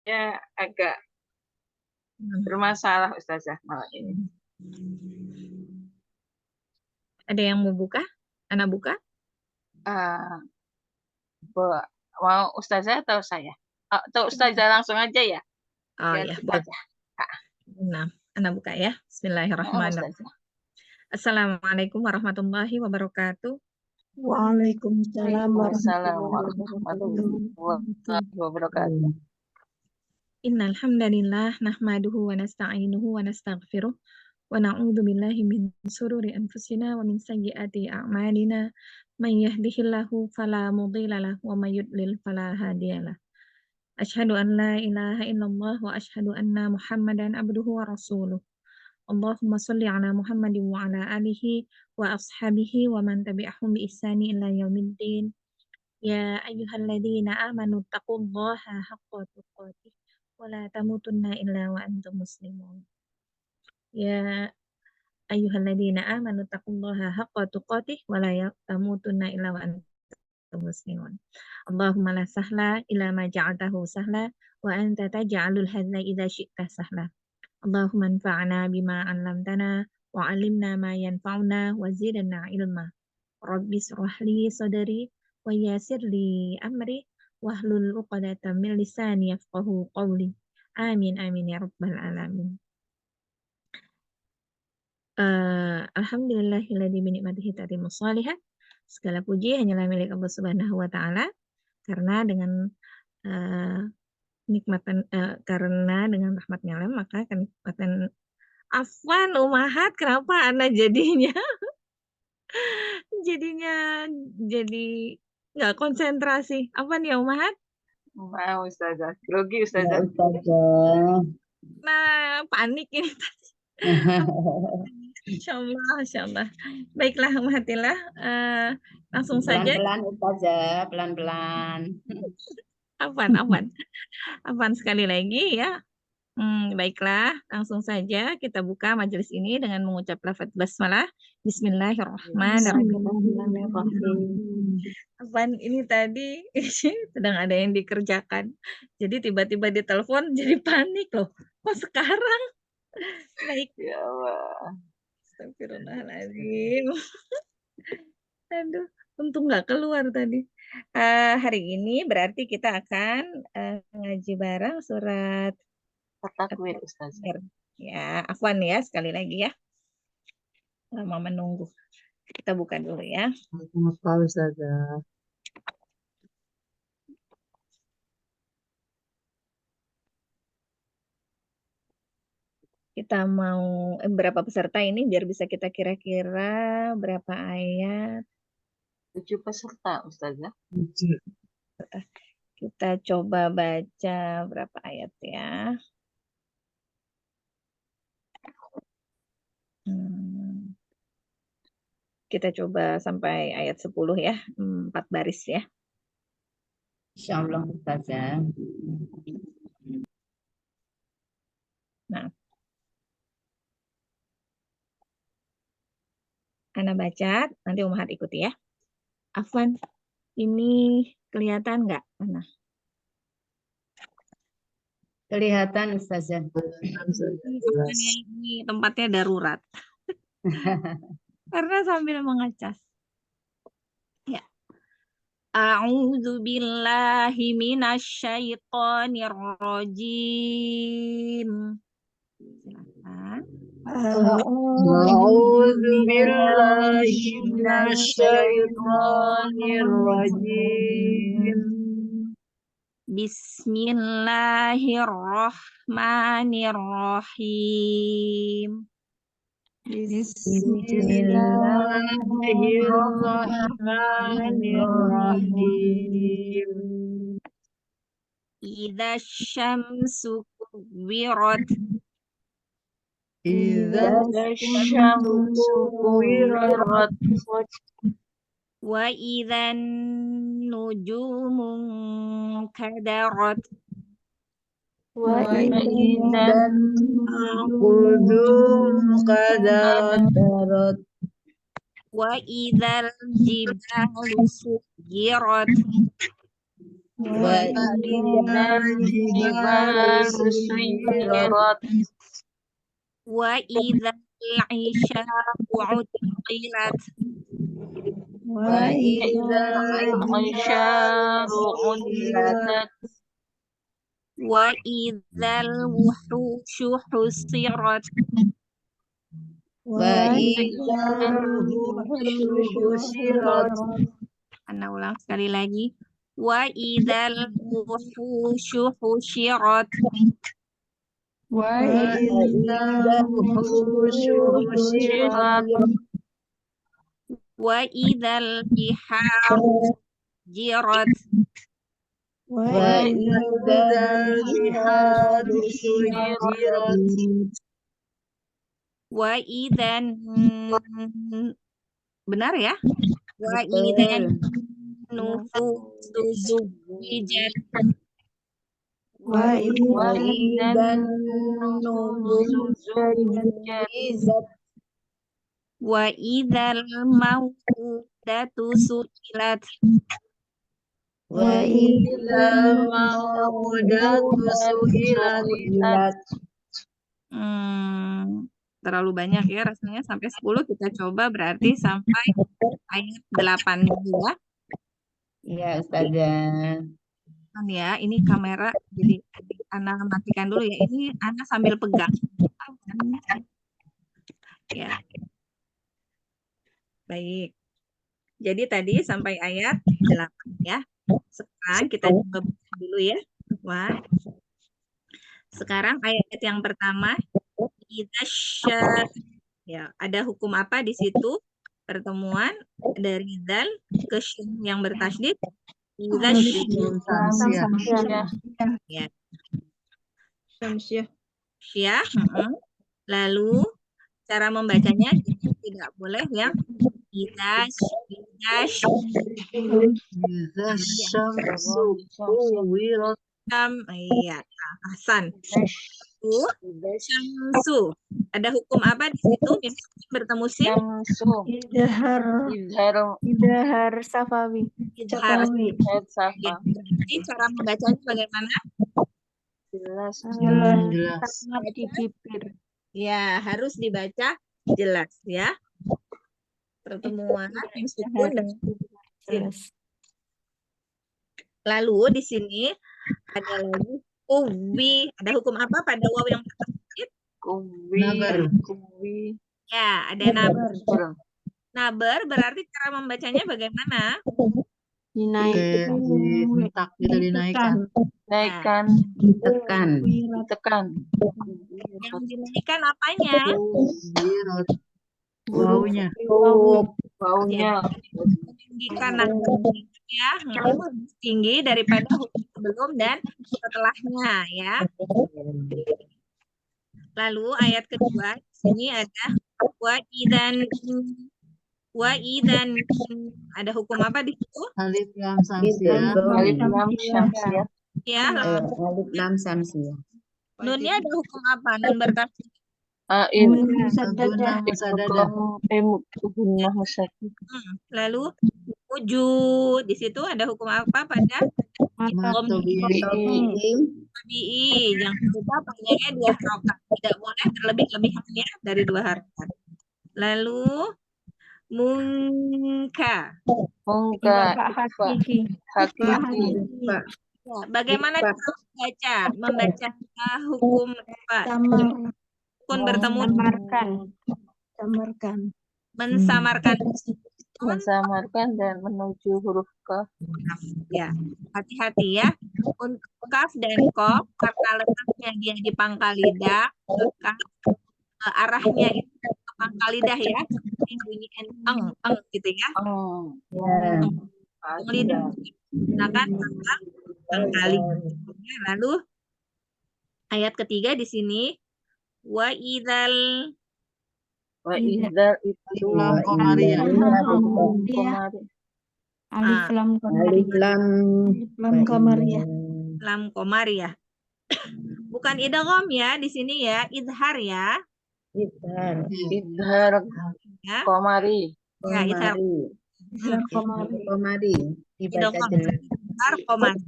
Ya, agak bermasalah Ustazah malam ini. Ada yang mau buka? Anak buka? Ah, mau Ustazah atau saya? Atau Ustazah langsung aja ya? Oh Biar ya, kita boleh. aja. Nah, anak buka ya. Bismillahirrahmanirrahim. Ustazah. Assalamualaikum warahmatullahi wabarakatuh. Waalaikumsalam Waalaikumsalam warahmatullahi warahmatullahi wabarakatuh. Innal hamdalillah nahmaduhu wa nasta'inuhu wa nastaghfiruh wa na'udzu billahi min shururi anfusina wa min sayyiati a'malina. May yahdihillahu fala mudilla lahu wa may yudlil fala hadiyalah. Asyhadu an la ilaha illallah wa asyhadu anna Muhammadan abduhu wa rasuluh. Allahumma sholli ala Muhammadin wa ala alihi wa ashabihi wa man tabi'ahum bi ihsani ila yaumiddin. Ya ayyuhalladzina amanu taqullaha haqqa tuqatih wa la tamutunna illa wa antum muslimun. Ya ayyuhalladzina amanu taqullaha haqqa tuqatih wa la tamutunna illa wa antum muslimun. Allahumma la sahla illa ma ja'altahu sahla wa anta taj'alul hadza idza syi'ta sahla. Allahumma anfa'na bima 'allamtana wa 'allimna ma yanfa'una wa zidna ilma. Rabbi shrah li sadri wa yassir li amri wahlul 'uqdatam min lisani yafqahu qawli. Amin amin ya rabbal alamin. Alhamdulillahilladzi bi ni'matihi tatimmus shalihat. Segala puji hanyalah milik Allah Subhanahu wa taala karena dengan karena dengan rahmatnya Allah maka kenikmatan Afwan Umahat, kenapa Anda jadinya jadi nggak konsentrasi? Apa nih ya Umahat? Mau Ustazah. Grogi Ya Ustazah. Ustazah. Nah, panik ini tadi. Insya Allah. Baiklah Umahatillah, langsung saja. Pelan-pelan Ustazah, pelan-pelan. Afwan sekali lagi ya. Baiklah, langsung saja kita buka majelis ini dengan mengucap lafaz basmalah. Bismillahirrahmanirrahim. Apaan ini tadi sedang ada yang dikerjakan. Jadi tiba-tiba ditelepon jadi panik loh. Kok sekarang? Baik. Ya Allah. Astagfirullahaladzim. Aduh, untung nggak keluar tadi. Hari ini berarti kita akan ngaji bareng surat At-Takwir Ustazah. Ya, afwan ya sekali lagi ya. Lama menunggu. Kita buka dulu ya. Apa Ustazah? Kita mau berapa peserta ini biar bisa kita kira-kira berapa ayat. 7 peserta Ustazah. Kita coba baca berapa ayat ya. Kita coba sampai ayat 10 ya, 4 baris ya. Insyaallah Ustazah. Nah, Ana baca, nanti Umahat ikuti ya. Afwan, ini kelihatan nggak? Mana? Kelihatan Ustazah. Ini tempatnya darurat. Karena sambil mengecas. Ya. A'udzu billahi minasyaitonir rajim. Silakan. A'udzu billahi minasyaitonir rajim. Bismillahirrahmanirrahim. Bismillahirrahmanirrahim. Idza syamsu kuwirat. Idza syamsu kuwirat. Wa idzan nujumun kadarat. Wa idzan nujumu kadarat. Wa idzal jibalu sujirat. وإذا الجبال سيرت وإذا العشاء عطلت وإذا العشار علتت وإذا الوحوش حصرت وإذا الوحوش حشرت Ana ulang sekali lagi. وإذا الوحوش حشرت وإذا الوحوش حشرت وإذا البحار جرت وإذا البحار سجرت وإذا benar ya? وإذا النفوس زوجت وإذا النفوس زوجت وإذا الموءودة سئلت وإذا الموءودة سئلت Terlalu banyak ya rasanya sampai 10 kita coba berarti sampai ayat 8 dulu ya. Ya Ustazah. Ya, ini kamera jadi Ana matikan dulu ya. Ini Ana sambil pegang. Ya. Baik. Jadi tadi sampai ayat 8 ya. Sekarang kita coba baca dulu ya. Wah. Sekarang ayat yang pertama, ya, ada hukum apa di situ? Pertemuan dari dal ke shin yang bertasydid. Ya. Syah. Lalu cara membacanya tidak boleh yang iya, Hasan. Syamsu. Ada hukum apa di situ? Bertemu sin? Idhar safawi. Idhar safawi. Jadi cara membacanya bagaimana? Jelas. Di bibir. Ya, harus dibaca jelas ya. Pertemuan yang sukun dengan sin. Lalu di sini ada lagi kuwi. Ada hukum apa pada waw yang bertasydid? Kuwi. Ya, ada nabar. Nabar berarti cara membacanya bagaimana? Dinaikkan. Tekan. Yang dinaikkan apanya? Wawunya. Meninggikan ya, tinggi daripada hukum sebelum dan setelahnya ya. Lalu ayat kedua di sini ada wa idan ada hukum apa di situ? Alif lam samsiah. Ya, Alif lam samsiah. nunnya ada hukum apa? Nun bertasydid. Lalu wujud di situ ada hukum apa pada tabi'i? Jangan lupa panjangnya 2 harokat, tidak boleh berlebih-lebihannya dari 2 harokat. Lalu munka. Hakiki. Ya, bagaimana cara membaca hukum apa? Sukun bertemu Mensamarkan dan menuju huruf kaf. Ya, hati-hati ya. Untuk kaf dan kof karena letaknya dia di pangkal lidah, maka arahnya itu ke pangkal lidah ya. Bunyi eng gitu ya. Lidah gunakan pangkal lidah. Lalu ayat ketiga di sini wa idzal itu lam qamariyah. Bukan idgham ya di sini ya, idhar ya. Idhar Ya. qamari. Ya, idhar Komari dibaca jelas. Idhar komari.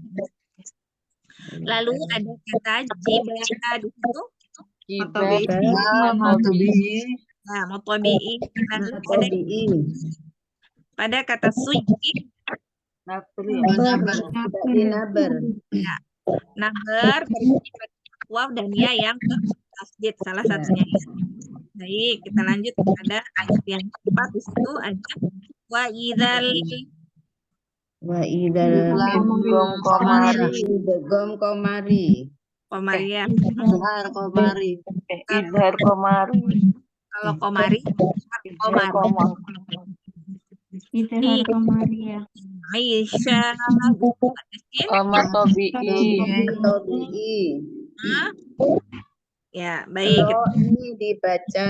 Lalu ada kata jibala di situ. Jibal, matobi'i, Nah, motobi'i. Lalu ada Matobi'i. pada kata sujud. nabri ya. Tidak dinaber. Ya. Naber berarti pada waw dan ya yang tasdid salah satunya. Baik, kita lanjut pada ayat yang keempat. Di situ ada wa idzal Wa idal Gom komari, gom komari. komariah. Idhar komari. idhar komari, Kalau komari, idhar komari. Nih, Aisyah. Matobi'i, Matobi'i. Ya, baik. Ro ini dibaca,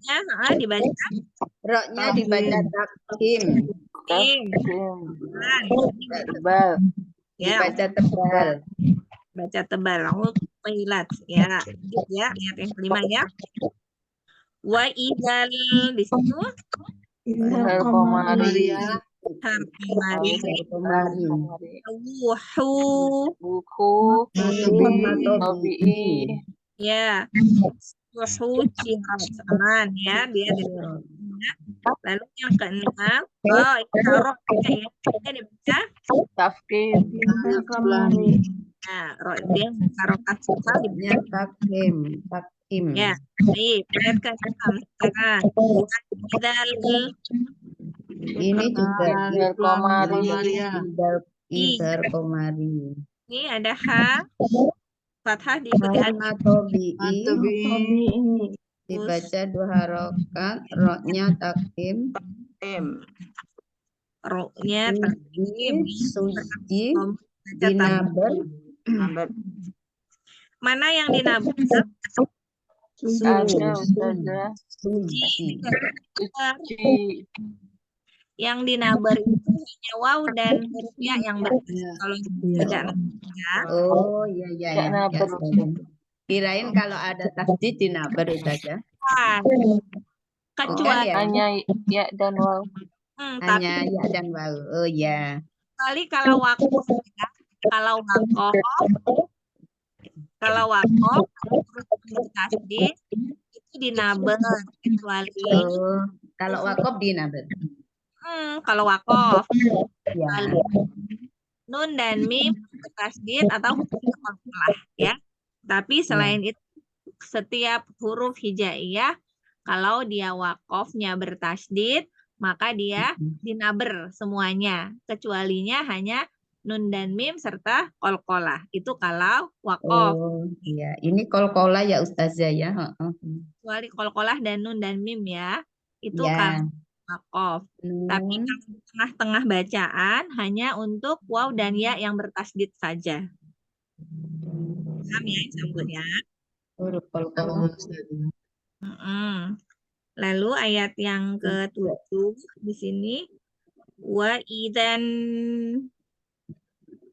Ya, dibaca. roknya dibaca takhim. Tim. tebal, Ya, Dibaca tebal. baca tebal. Lalu pehilat. Ya, lanjut ya. Ayat yang kelima ya. Wa idzal di situ idhar komari, har komari. Komari. Wuhu. buku, matobi'i, Ya. Wuhu cirat. Aman ya. Dia dari lalu yang keenam. Oh, itu roknya ya. Ini dibaca. tafkir, Nah, dia harokat sifat Roknya takhim. Takhim. ya. Baik, ayat ke-6 sekarang. Idzal Ini juga idhar komari, idhar komari. ini ada ha fathah diikuti alif. Matobi'i. Dibaca 2 harokat. Roknya takhim. Roknya takim. Suji. Dinaber. Mana yang dinabar? ada ustazah, Suji. suci, Yang dinabar itu hanya waw dan huruf ya yang berarti. Kalau tidak ya. Oh, iya, iya, tidak ya. naber, Kirain kalau ada tasdid dinaber itu aja. Kecuali ya? hanya ya dan waw, tapi Hanya ya dan waw. Oh, ya. kali kalau wakof ya, kalau wakof huruf tasdid itu dinabar kecuali Oh, kalau wakof dinaber. kalau wakof Ya. nun dan mim tasdid atau huruf qalqalah ya. Tapi selain itu setiap huruf hijaiyah kalau dia wakofnya bertasdid maka dia dinaber semuanya, kecualinya hanya nun dan mim serta qalqalah. Itu kalau wakof. Oh, iya. Ini kol-kola ya Ustazah ya. Kecuali qalqalah dan nun dan mim ya. Itu Ya. kalau wakof. Tapi kalau di tengah-tengah bacaan hanya untuk waw dan ya yang bertasdid saja. Paham ya sambutnya? Huruf kol-kola. Lalu ayat yang ke-7 di sini wa idzan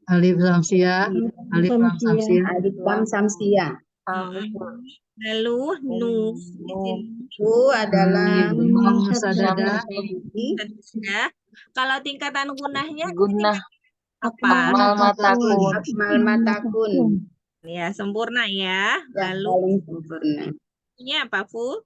Alif lam samsia. lalu nu di sini Adalah kalau tingkatan gunahnya gunnah, apa? akmal matakun. Ya, sempurna ya. Lalu Paling sempurna. ini apa, Fu?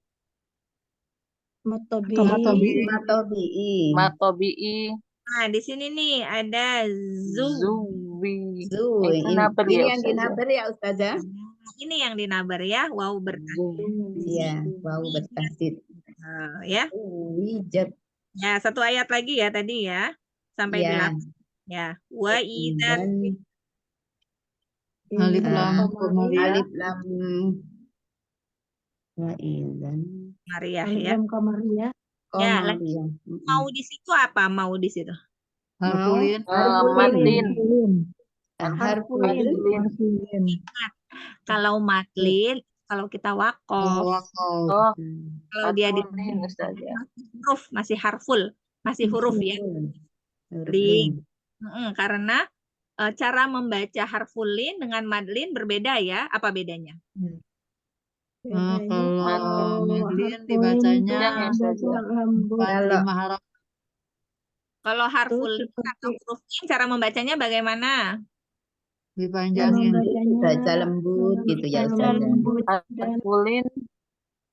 Matobi'i. Nah, di sini nih ada zuwi, Ini yang dinaber ya Ustazah? Ini yang dinabar ya, waw bertasdid. Iya, waw bertasdid. Ya. Wijab. Ya, satu ayat lagi ya tadi ya. Sampai 8. Ya. Wa idzan Alif lam wa idzan Maria ya. Ya, mau di situ apa? Mau di situ. matlin, Kalau matlin, kalau kita wakof, kalau dia di huruf masih harful, masih huruf ya. Karena cara membaca harfulin dengan madlin berbeda ya. Apa bedanya? Kalau madlin dibacanya 5 haraf. Kalau harful Terus lin atau seperti huruf lin, cara membacanya bagaimana? Dipanjangin. Baca lembut gitu ya baca Ustazah. lembut dan Harfulin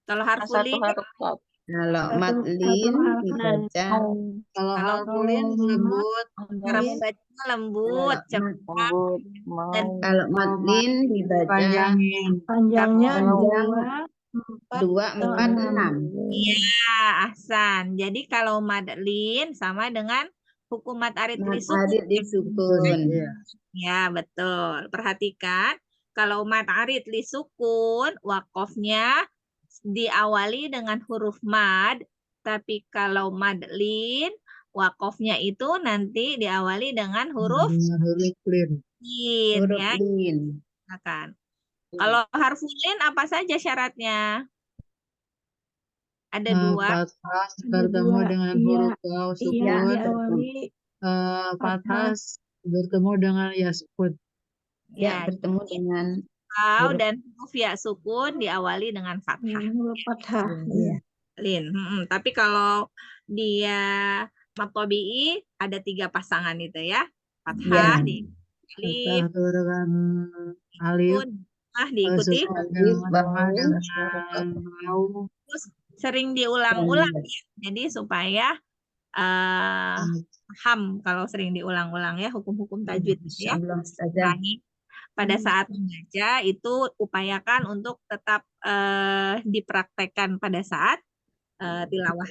Kalau harful satu lin, huruf kaf. Kalau satu madlin huruf dibaca Kalau kalau harfulin lembut. cara lin membacanya lembut, kalau cepat, Lembut, dan mau. kalau madlin dibaca Panjangin. panjangnya panjang 2, 4, 2, 4, 6. iya, Ahsan. Jadi kalau madlin sama dengan hukum mad arid li Mad sukun. arid disukun. Iya. Ya, betul. Perhatikan, kalau mad arid li sukun, wakofnya diawali dengan huruf mad, tapi kalau madlin, wakofnya itu nanti diawali dengan huruf Dengan huruf lin. lin, Huruf ya. lin. Silakan. Kalau harful lin apa saja syaratnya? Ada dua. Fathah bertemu dengan huruf waw iya sukun. diawali Fathah bertemu dengan ya sukun. Ya, Ya, bertemu dengan waw huruf dan huruf ya sukun diawali dengan fathah. huruf fathah. Iya. Lin. Tapi kalau dia matobi'i ada 3 pasangan itu ya. Fathah Ya. di alif, Fathah dengan alif. sukun, diikuti. Sukun Alif, dengan waw, waw. Terus sering diulang-ulang ya. Jadi supaya paham kalau sering diulang-ulang ya hukum-hukum tajwid gitu ya. Insyaallah Ustazah. Baik. Pada saat membaca itu upayakan untuk tetap dipraktekkan pada saat tilawah.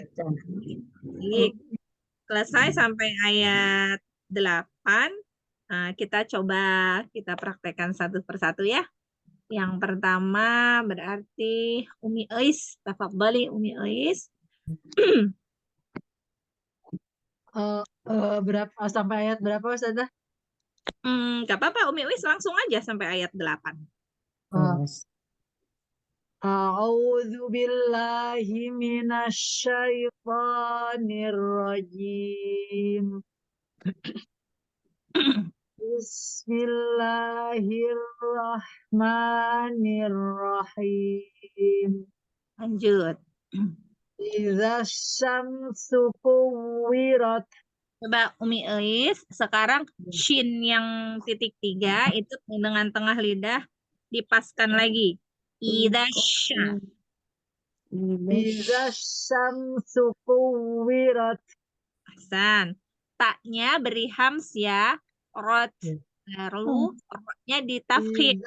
Baik. Selesai sampai ayat 8. Kita coba kita praktekkan satu persatu ya. Yang pertama berarti Umi Eis. Tafadhali Umi Eis. Berapa sampai ayat berapa Ustazah? Gak apa-apa Umi Eis langsung aja sampai ayat 8. A'udzu billahi minasyaitonir rajim. Bismillahirrahmanirrahim. Lanjut. Idza syamsu kuwirat. Coba Umi Eis, sekarang shin yang titik 3 itu dengan tengah lidah dipaskan lagi. Idasya. Idza syamsu kuwirat. Hasan. Taknya beri hams ya. Rot. Lalu rotnya ditafkhim.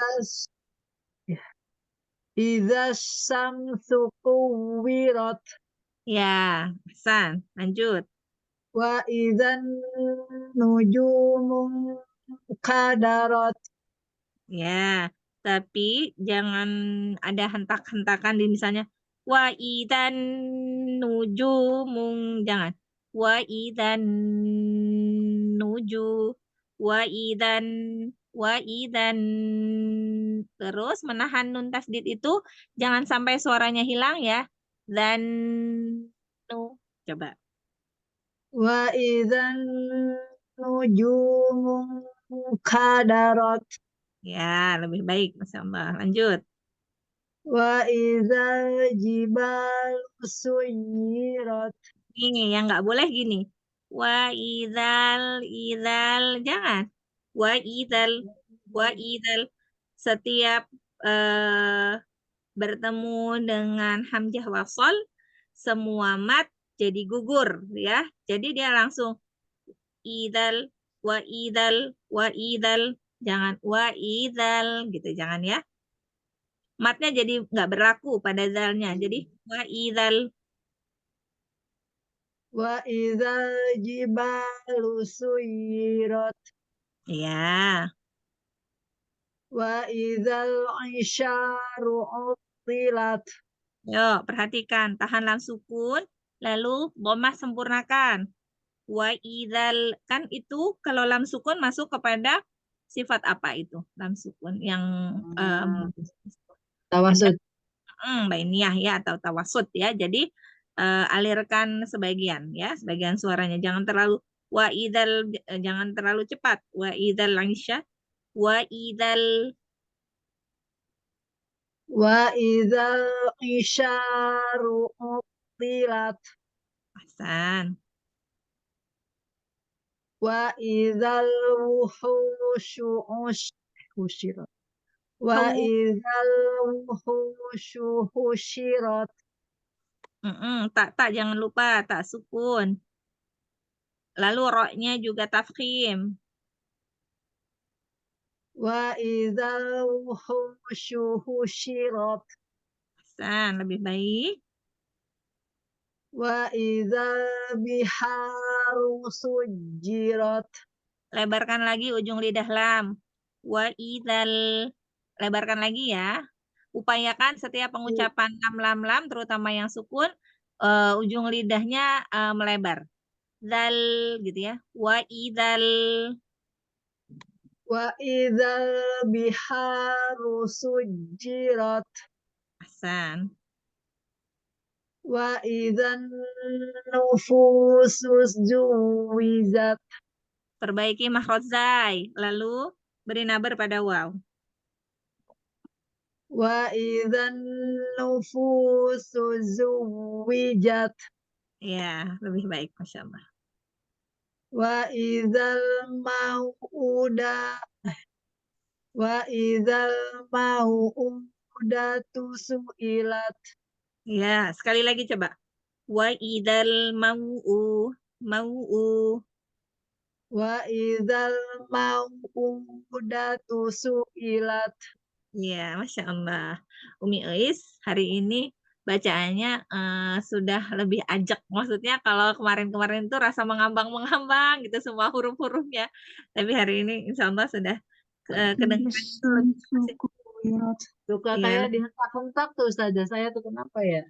Idza syamsu kuwirat. Ya, Hasan. Lanjut. Wa idzan nujumu qadarat. Ya, tapi jangan ada hentak-hentakan di misalnya wa idan nujumun, jangan. Wa idan nuju wa idan terus menahan nun tasdid itu jangan sampai suaranya hilang ya. Dan coba. Wa idzan nujumu qadarat. Ya, lebih baik Masya Allah. Lanjut. Wa idzal jibalu suyirat. Ini yang nggak boleh gini. Wa idal jangan. Wa idal setiap bertemu dengan hamzah wasol semua mat jadi gugur ya. Jadi dia langsung idal wa idal jangan wa idal gitu jangan ya. Matnya jadi nggak berlaku pada zalnya. Jadi wa idal. Wa idzal jibalu suyirat. Ya. Wa idzal isyaru utilat. Yuk, perhatikan. Tahan lam sukun, lalu dhammah sempurnakan. Wa idzal, kan itu kalau lam sukun masuk kepada sifat apa itu? Lam sukun yang Tawasud. bainiyah ya atau tawasud ya. Jadi alirkan sebagian ya, sebagian suaranya. Jangan terlalu wa idzal, jangan terlalu cepat. Wa idzal isya, wa idzal. Wa idzal isyaru utilat. Hasan. wa idzal wuhusyu husyirat wa idzal wuhusyu husyirat Tak jangan lupa, tak sukun. Lalu roknya juga tafkhim. wa idzal wuhusyu husyirat Hasan, lebih baik. wa idzal biharu sujirat Lebarkan lagi ujung lidah lam. Wa idzal. Lebarkan lagi ya. Upayakan setiap pengucapan lam, terutama yang sukun, ujung lidahnya melebar. Zal gitu ya. Wa idzal. wa idzal biharu sujirat Hasan. wa idzan nufusus zuwijat Perbaiki makhraj zai. Lalu beri nabar pada waw. wa idzan nufusus zuwijat Ya, lebih baik, Masya Allah. wa idzal mau'uda wa idzal mau'udatu su'ilat Ya, sekali lagi coba. Wa idzal mau'u. Mau'u. wa idzal mau'udatu su'ilat Ya, Masya Allah. Umi Eis hari ini bacaannya sudah lebih ajak. Maksudnya kalau kemarin-kemarin itu rasa mengambang-mengambang gitu semua huruf-hurufnya. Tapi hari ini insya Allah sudah kedengaran lebih fasih. Tuh Iya, katanya dihentak-hentak tuh Ustazah, saya tuh kenapa ya?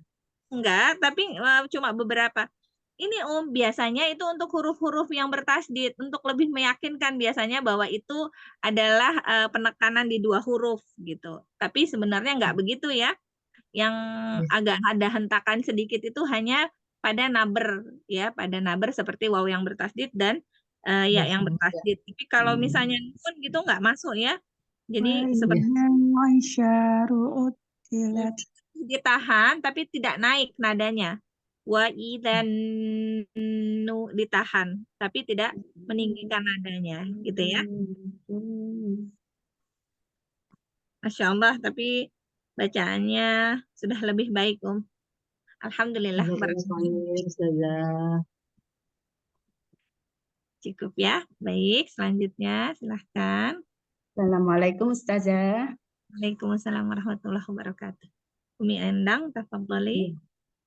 enggak, tapi cuma beberapa. Ini biasanya itu untuk huruf-huruf yang bertasdid, untuk lebih meyakinkan biasanya bahwa itu adalah penekanan di dua huruf gitu. Tapi sebenarnya enggak begitu ya. Yang agak ada hentakan sedikit itu hanya pada naber ya, pada naber seperti waw yang bertasdid dan ya yang bertasdid. Tapi kalau misalnya nun gitu enggak masuk ya. Jadi seperti ditahan tapi tidak naik nadanya. Wa idzan nu ditahan tapi tidak meninggikan nadanya gitu ya. Masya Allah, tapi bacaannya sudah lebih baik, Alhamdulillah. Ustazah. Cukup ya. Baik, selanjutnya silahkan. Assalamualaikum Ustazah. Waalaikumsalam warahmatullahi wabarakatuh. Umi Endang, tafadhali.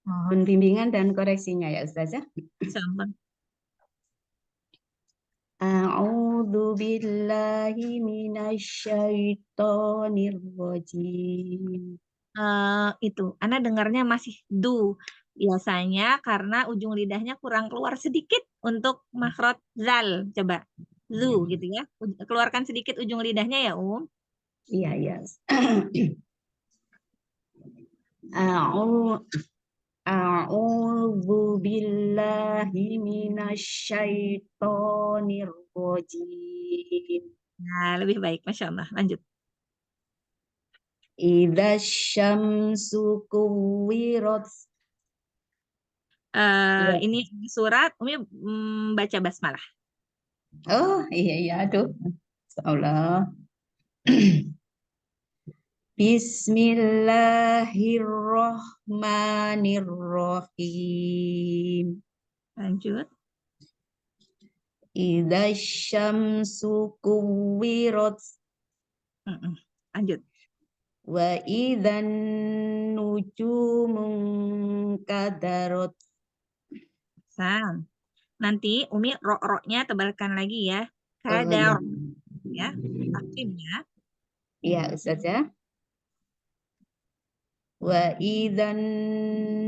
Mohon bimbingan dan koreksinya ya Ustazah. Insyaallah. A'udzu billahi minasyaitonir rajim. Itu, Ana dengarnya masih du. Biasanya karena ujung lidahnya kurang keluar sedikit untuk makhraj zal. Coba. Zu gitu ya. Keluarkan sedikit ujung lidahnya ya, Iya, iya. A'udzu billahi minasyaitonir rajim. Nah, lebih baik. Masya Allah. Lanjut. Idza syamsu kuwirat. Ini surat Umi baca basmalah. Oh, iya, aduh. Allah. Bismillahirrahmanirrahim. Lanjut. Idza syamsu kuwirat. Lanjut. Wa idzan nujumu kadarat. Nanti Umi rok-roknya tebalkan lagi ya. Kadar ya. Takdim ya. Iya, Ustazah. Wa idzan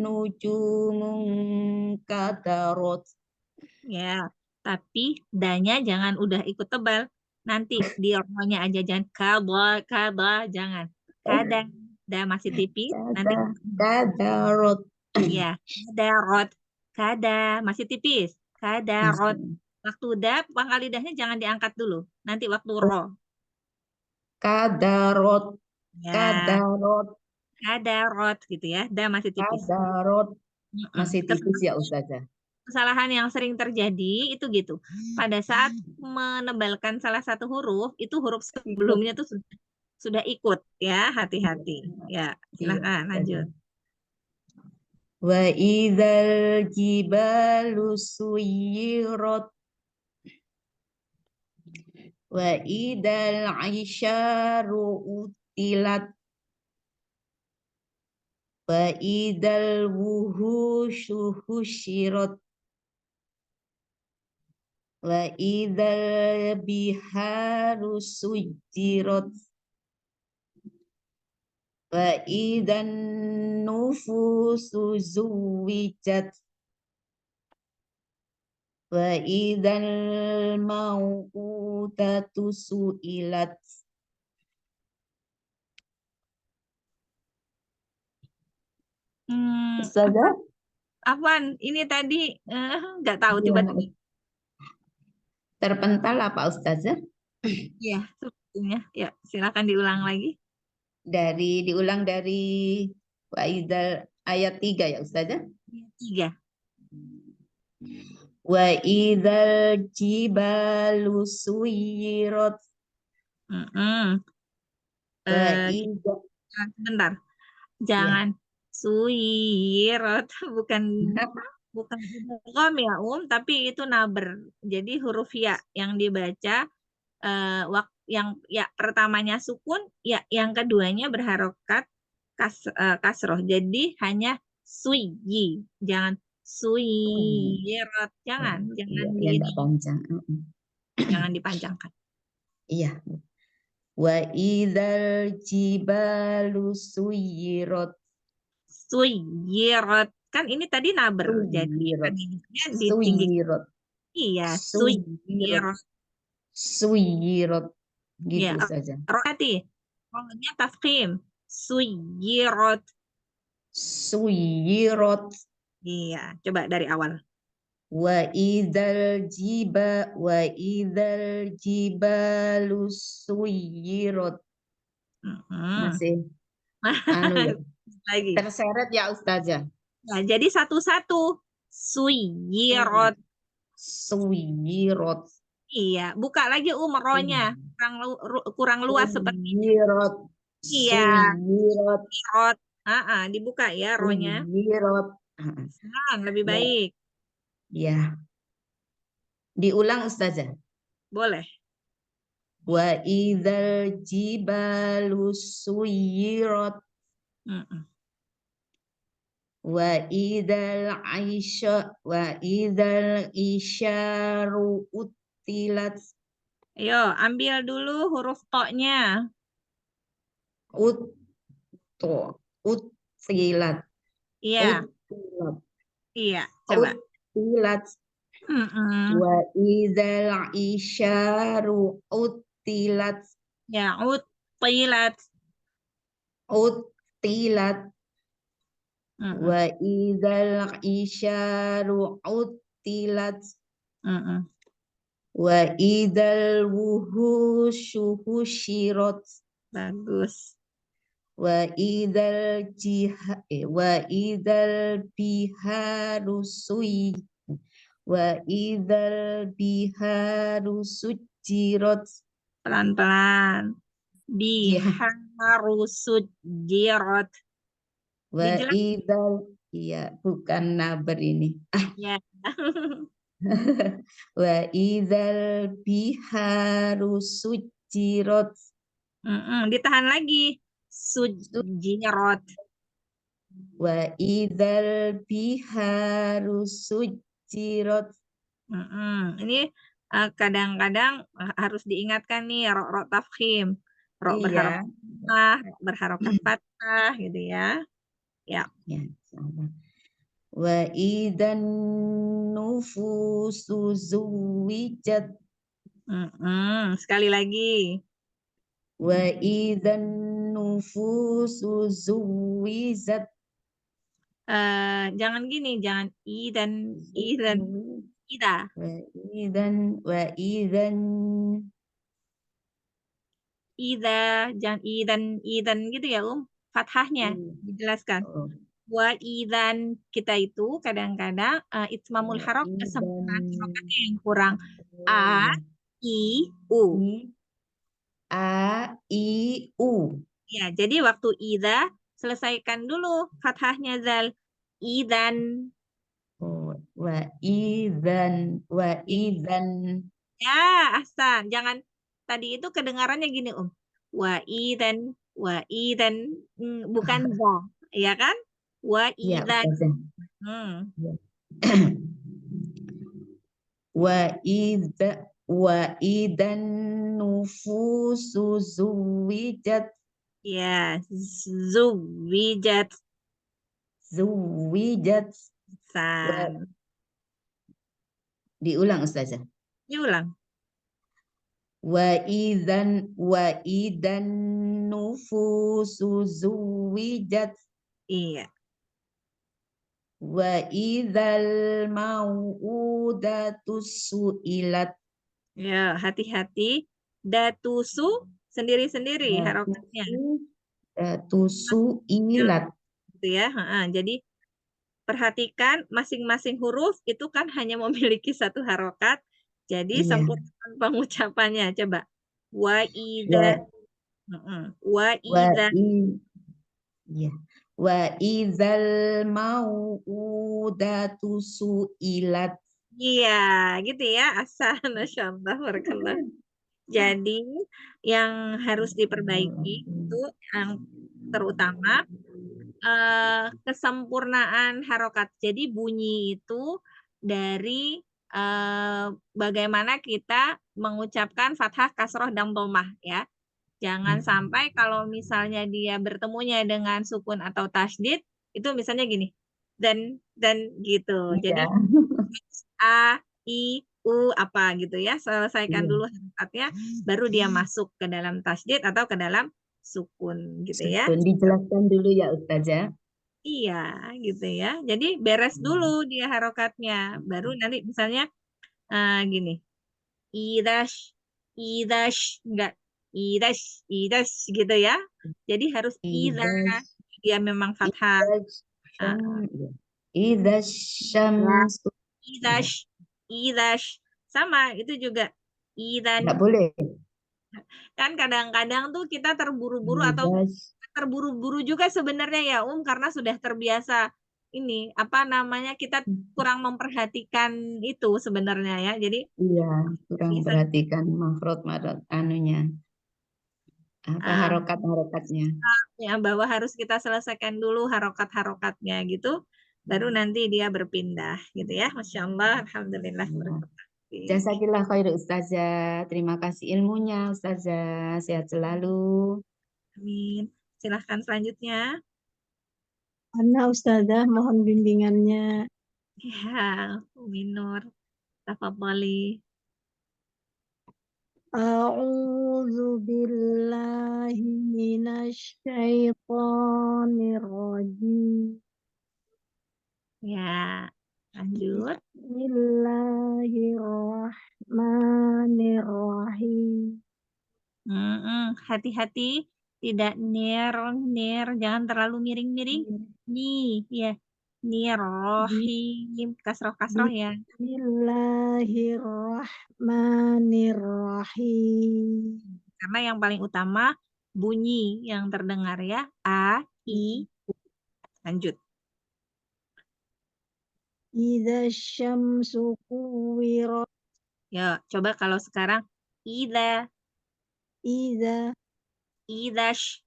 nujumu kadarat. Ya, tapi danya jangan udah ikut tebal. Nanti di roknya aja, jangan kaba, jangan. Kada, da masih tipis. Nanti Kadarat. ya, kadarot. Kada, masih tipis. Kadarot. Waktu da, pangkal lidahnya jangan diangkat dulu. Nanti waktu ro. Kadarot. Ya. Kadarot gitu ya. Da masih tipis. Kadarot. Masih tipis ya Ustazah. kesalahan yang sering terjadi itu gitu. Pada saat menebalkan salah satu huruf, itu huruf sebelumnya tuh sudah ikut ya, hati-hati. Ya, silahkan lanjut. Wa idzal jibalu suyirat wa idzal aisyaru utilat wa idzal wuhushu husyirat wa idzal biharu sujirat wa idzan nufusu zuwijat wa idzal mau'udatu su'ilat. Ustazah? Afwan, ini tadi nggak tahu Iya. tiba-tiba. Terpental apa Ustazah? Ya, sepertinya. Ya, silakan diulang lagi. Diulang dari Wa'idal ayat 3 ya Ustazah? 3. Wa idzal jibalu suyirat wa idzal Sebentar. Jangan suyirat, bukan idgham ya, tapi itu naber. Jadi huruf ya yang dibaca yang ya pertamanya sukun, ya yang keduanya berharokat kasroh. Jadi hanya suyi, jangan suyirat, jangan ya, di enggak panjang. jangan dipanjangkan. Iya. Wa idzal jibalu suyirat. Suyirat. Kan ini tadi naber. Jadi Suyirat. ditinggi. Suyirat. Iya, Suyirat. Suyirat. Gitu Ya, saja. hati. Pokoknya tafkhim. Suyirat. Suyirat. Iya, coba dari awal. Wa idzal jibalu suyirat. Masih ya. Lagi. Terseret ya Ustazah. Nah, jadi satu-satu. Suyirat. Suyirat. Iya, buka lagi ronya. Kurang luas seperti Suyirat. Iya. Suyirat. Dibuka ya ronya. Suyirat. Lebih baik. Ya. Diulang Ustazah. Boleh. Wa idzal jibalu suyirat. Wa idzal isyaru utilat. Ayo, ambil dulu huruf to-nya. Utilat. Iya. Utilat. Iya, coba. Utilat. Wa idzal isyaru utilat. Ya, utilat. Utilat. Wa idzal isyaru utilat. Wa idzal wuhushu husyirat. Bagus. Wa idzal biharu sujirat. Pelan-pelan. Biharu sujirat. Wa idzal, iya, bukan naber ini. Ya. Wa idzal biharu sujirat. Ditahan lagi. Sujirat. Wa idzal biharu sujirat. Ini kadang-kadang harus diingatkan nih ro tafkhim. Ro berharokat fathah gitu ya. Ya. Wa idzan nufusu zuwijat. Sekali lagi. Wa idzan nufusu zuwijat. Jangan gini, jangan ida. Wa Ida, jangan idan gitu ya, fathahnya dijelaskan. Wa idzan kita itu kadang-kadang itmamul harokat Idan. kesempurnaan harokatnya yang kurang. A, I, U. A, I, U. Ya, jadi waktu idza selesaikan dulu fathahnya zal. Idzan. Oh, wa idzan. Wa idzan. Ya, ahsan. Jangan tadi itu kedengarannya gini, Wa idzan, bukan za, ya kan? Wa Ya, idzan. Ustazah. Hmm. Wa idan nufusu zuwijat. Ya, zuwijat. Zuwijat. San. Diulang Ustazah. Diulang. Wa idan nufusu zuwijat. Iya. Wa idzal mau'udatu su'ilat. Ya, hati-hati. Datusu sendiri-sendiri harokatnya. Datu su'ilat. Gitu ya. Jadi perhatikan masing-masing huruf itu kan hanya memiliki satu harokat. Jadi Iya. sempurnakan pengucapannya. Coba. Wa Wa idza. Wa wa idza. iya. Wa idzal mau'udatu su'ilat. Iya, gitu ya. Asal, Masya Allah, barakallah. Jadi yang harus diperbaiki itu yang terutama kesempurnaan harokat. Jadi bunyi itu dari bagaimana kita mengucapkan fathah, kasroh, dan dhammah ya. Jangan sampai kalau misalnya dia bertemunya dengan sukun atau tasydid, itu misalnya gini, dan gitu. Jadi A, I, U, apa gitu ya. Selesaikan Iya. dulu harokatnya, baru dia masuk ke dalam tasydid atau ke dalam sukun gitu ya. Sukun. Dijelaskan dulu ya Ustazah. Iya, gitu ya. Jadi beres dulu dia harokatnya. Baru nanti misalnya gini. Idash, enggak. Idash gitu ya. Jadi harus idza. Dia memang fathah. Idzas syamsu. Idash. Sama, itu juga. Idan. Enggak boleh. Kan kadang-kadang tuh kita terburu-buru atau terburu-buru juga sebenarnya ya karena sudah terbiasa ini apa namanya kita kurang memperhatikan itu sebenarnya ya. Jadi Iya, kurang bisa perhatikan makhraj anunya. Apa harokat-harokatnya. ya bahwa harus kita selesaikan dulu harokat-harokatnya gitu, baru nanti dia berpindah gitu ya. Masya Allah, alhamdulillah. Jazakillah khair Ustazah. Terima kasih ilmunya Ustazah. Sehat selalu. Amin. Silahkan selanjutnya. Ana Ustazah, mohon bimbingannya. Ya, Umi Nur. Tafadhali. A'udzu billahi minasy syaithanir rajim. Ya, lanjut. Bismillahirrahmanirrahim. Hati-hati, tidak nir, jangan terlalu miring-miring. Nih, ya. Nirrohim, kasroh ya. Bismillahirrahmanirrahim. Karena yang paling utama bunyi yang terdengar ya. A, I, U. Lanjut. Idza syamsu kuwirat. Ya, coba kalau sekarang idza, idzash.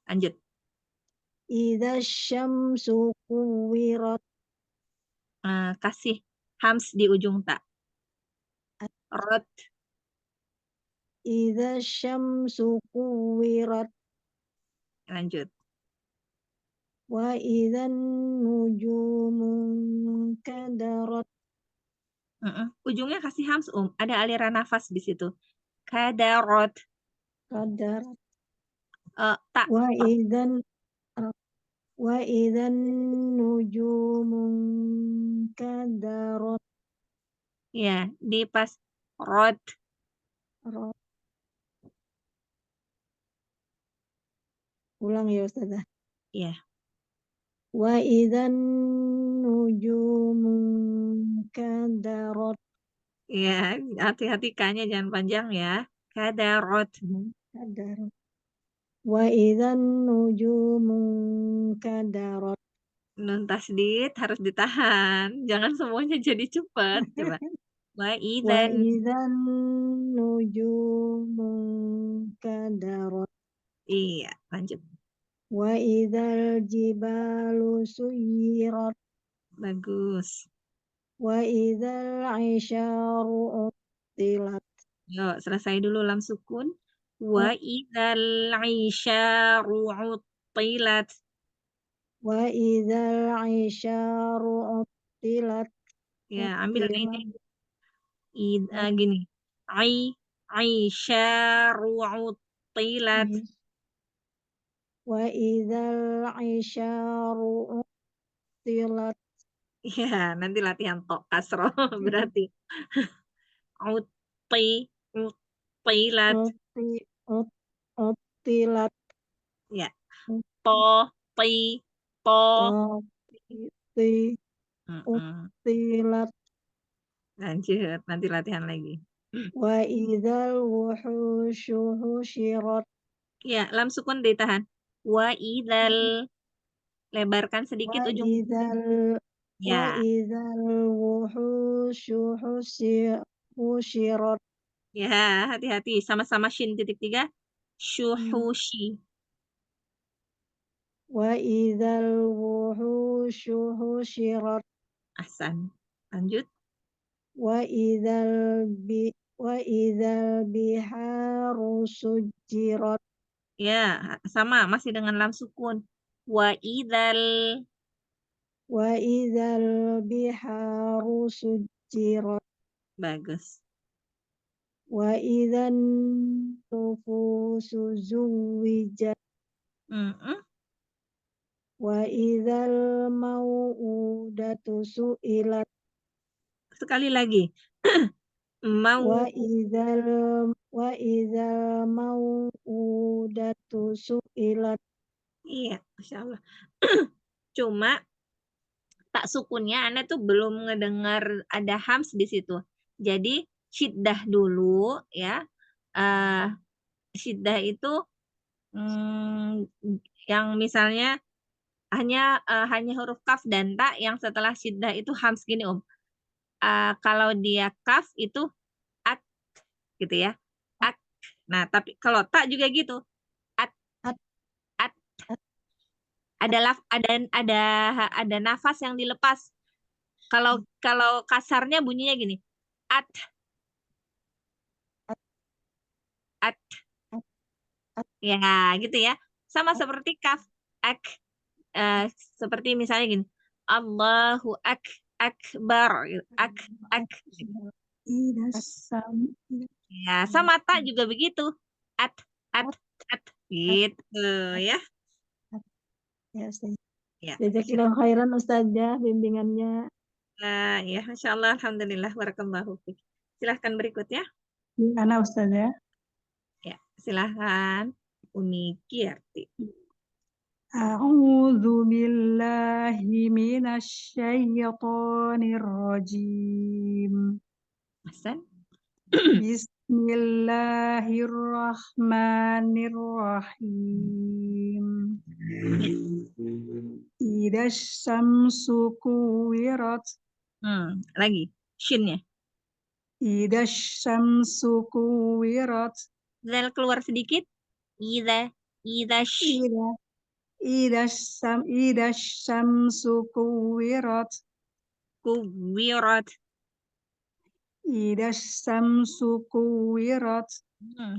Lanjut. Idza syamsu kuwirat. Kasih hams di ujung ta. Rot. Idza syamsu kuwirat. Lanjut. Wa idzan nujumu kadarat. Ujungnya kasih hams ada aliran nafas di situ. Kadarot. Kadarat. Tak. Wa idzan nujumu kadarat. Ya, di pas rot. Ulang ya Ustazah. Ya. وإذا النجوم انكدرت. Ya, hati-hati K-nya jangan panjang ya. Kadarot. انكدرت وإذا النجوم انكدرت. Nun tasdid harus ditahan. Jangan semuanya jadi cepat. Coba. Wa idzan. وإذا النجوم انكدرت Iya, lanjut. وإذا الجبال سيرت Bagus. وإذا العشار عطلت. Yuk, selesai dulu lam sukun. Wa idzal 'isyaru 'uttilat. وإذا العشار عطلت. Ya, ambil عطلت. ini. Gini. 'Isyaru 'uttilat. وإذا العشار عطلت. Ya, nanti latihan tok kasroh berarti. Uttilat. عطلت. Ya. To, ti, to. Mm-mm. عطلت. Lanjut, nanti latihan lagi. وإذا الوحوش حشرت. Ya, lam sukun ditahan. Wa idzal. Lebarkan sedikit ujung. Ya, وإذا الوحوش حشرت. ya, hati-hati. Sama-sama shin titik 3. Syuhushi. وإذا الوحوش حشرت. Ahsan. Lanjut. وإذا البحار سجرت. Ya, sama. Masih dengan lam sukun. Wa idzal. وإذا البحار سجرت. Bagus. وإذا النفوس زوجت. Mm-mm. وإذا الموءودة سئلت. Sekali lagi. Mau. وإذا الموءودة سئلت. Iya, Masya Allah. Cuma tak sukunnya Anda tuh belum ngedengar ada hams di situ. Jadi syiddah dulu ya. Syiddah itu yang misalnya hanya huruf kaf dan ta yang setelah syiddah itu hams gini kalau dia kaf itu at gitu ya. At. Nah, tapi kalau ta juga gitu. At. At. Ada nafas yang dilepas. Kalau kasarnya bunyinya gini. At. At. Ya, gitu ya. Sama seperti kaf. Ak. Seperti misalnya gini. Allahu akbar. Ak. Ya, sama ta juga begitu. At. Gitu ya. Ya, Ustaz. Ya. Jazakallahu khairan Ustazah bimbingannya. Ya, Masya Allah, Alhamdulillah, barakallahu fiik. Silahkan berikutnya. Ana Ustazah. Ya, silahkan. Umi Kirti. A'udzu billahi minasyaitonir rajim. Hasan. Bismillahirrahmanirrahim. Idza syamsu kuwirat. Lagi shinnya. Idza syamsu kuwirat. Zal keluar sedikit. Idza Syamsu kuwirat. kuwirat. Idza syamsu kuwirat.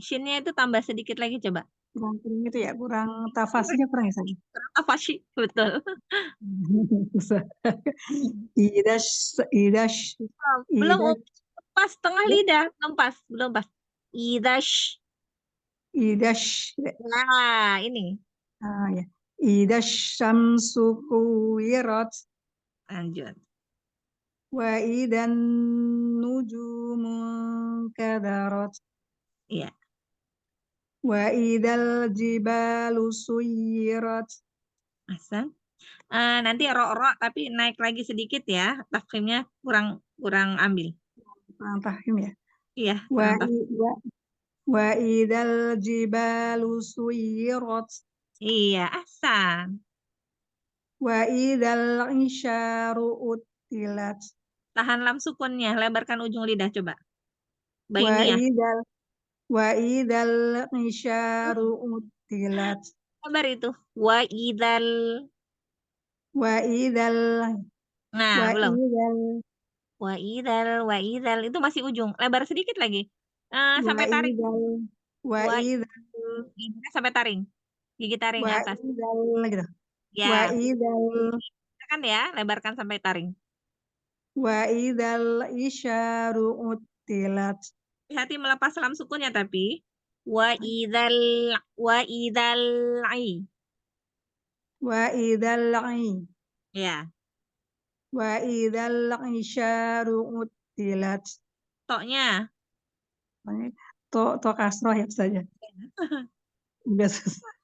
Shinnya itu tambah sedikit lagi coba. Kurang itu ya, kurang tafasnya kurang ya saya. Apa sih? Betul. Belum pas tengah lidah, belum pas. Idash. Nah, ini. Ya. Idza syamsu kuwirat. Lanjut. Wa idan nujumu kadarat. Iya. Wa idal jibalu suyirat. Ahsan. Nanti ro tapi naik lagi sedikit ya. Tafkhimnya kurang ambil. Kurang paham ya. Iya, Wa kurang tafkhim. wa idal jibalu suyirat Iya, ahsan. wa idal isyaru utilat Tahan lam sukunnya, lebarkan ujung lidah coba. wa Bainiyah. idal isyaru utilat Lebar itu. Wa idal. wa idal Nah, wa belum. idal Wa idal itu masih ujung. Lebar sedikit lagi. Sampai taring. wa Wa idal giginya sampai taring. Gigi taring wa atas. idal gitu. Wa Ya, idal kan ya, lebarkan sampai taring. isyaru utilat Hati-hati melepas lam sukunnya tapi wa idal ai. wa idal Ya, wa idal isyaru utilat toknya. to kasroh ya saja. Udah selesai.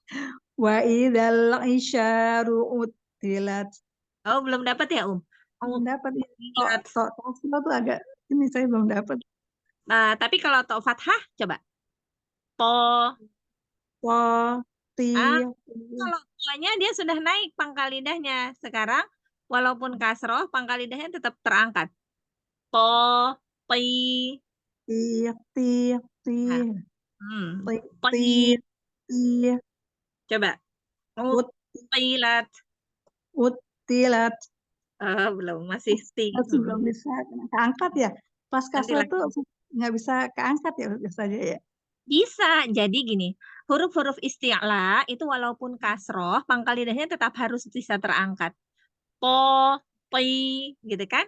Wa idal isyaru utilat. Oh, belum dapat ya, Belum dapat ya. Lihat. To kasroh tuh agak ini saya belum dapat. Tapi kalau tok fathah coba. To. To ti Kalau tuanya dia sudah naik pangkal lidahnya. Sekarang walaupun kasroh, pangkal lidahnya tetap terangkat. To, pi. ti Hmm. ti Coba. Utilat. utilat. Belum, masih ti. Masih belum bisa keangkat ya. Pas Nanti kasroh lagi. tuh nggak bisa keangkat ya saja ya. Bisa. Jadi gini, huruf-huruf isti'la itu walaupun kasroh, pangkal lidahnya tetap harus bisa terangkat. Po, pi, gitu kan?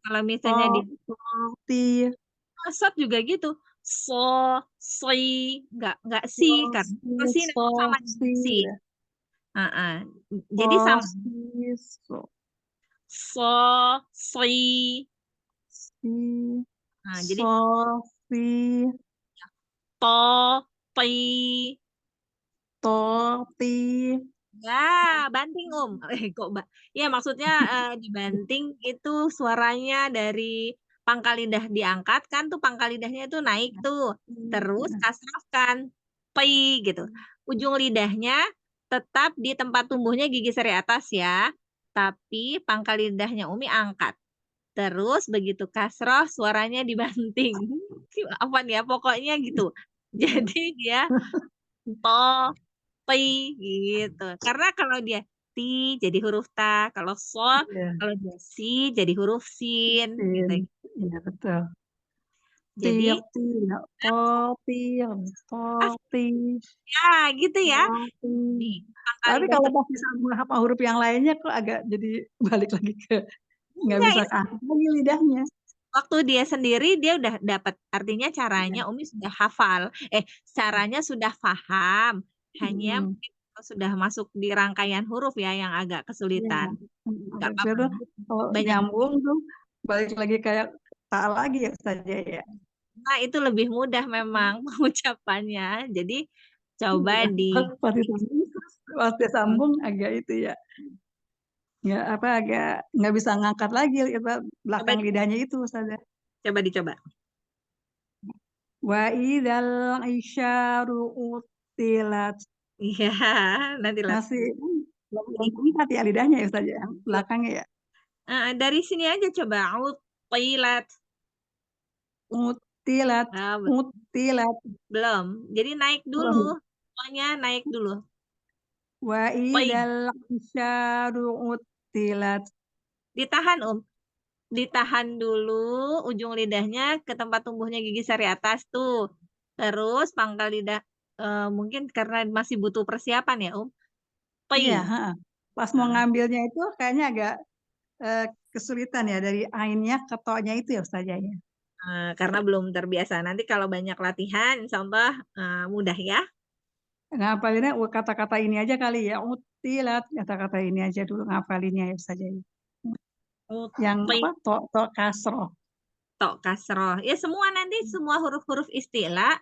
Kalau misalnya di Ti sot juga gitu. So, soi, nggak si, karena si nanti sama dengan si. Jadi sama. So, soi. Jadi to, pi. Ya, banting kok ya maksudnya dibanting itu suaranya dari pangkal lidah diangkat kan tuh pangkal lidahnya itu naik tuh. Terus kasrahkan pi gitu. Ujung lidahnya tetap di tempat tumbuhnya gigi seri atas ya. Tapi pangkal lidahnya Umi angkat. Terus begitu kasroh suaranya dibanting. Apa nih ya pokoknya gitu. Jadi dia to pi gitu. Karena kalau dia ti jadi huruf ta, kalau so kalau dia si jadi huruf sin gitu. Iya betul. Jadi ya gitu ya. Nih, Tapi kalau pas disambung sama huruf yang lainnya kok agak jadi balik lagi ke nggak bisa keangkat lagi lidahnya. Waktu dia sendiri dia udah dapat artinya caranya Umi sudah hafal. Caranya sudah paham. Hanya mungkin sudah masuk di rangkaian huruf ya yang agak kesulitan. Nggak apa-apa. Kalau Banyak. nyambung tuh balik lagi kayak tak lagi ya saja ya. Nah, itu lebih mudah memang pengucapannya. Jadi coba pas disambung agak itu ya. Nggak bisa ngangkat lagi belakang lidahnya itu saja. Coba dicoba. Wa idzal isyaru utilat. Iya, nanti Masih belum angkat ya lidahnya ya saja belakangnya ya. Dari sini aja coba. Utilat. Utilat. Belum. Jadi naik dulu. Pokoknya naik dulu. Wa idzal isyaru utilat. Ditahan, Ditahan dulu ujung lidahnya ke tempat tumbuhnya gigi seri atas tuh. Terus pangkal lidah mungkin karena masih butuh persiapan ya, Pi. Iya, pas mau ngambilnya itu kayaknya agak kesulitan ya dari ainnya ke to-nya itu ya saja ya. Karena belum terbiasa. Nanti kalau banyak latihan, insya Allah mudah ya. Ngapalinnya kata-kata ini aja kali ya. Utilat, kata-kata ini aja dulu ngapalinnya ya saja. Yang apa? To kasroh. To kasroh. Ya semua nanti semua huruf-huruf istilah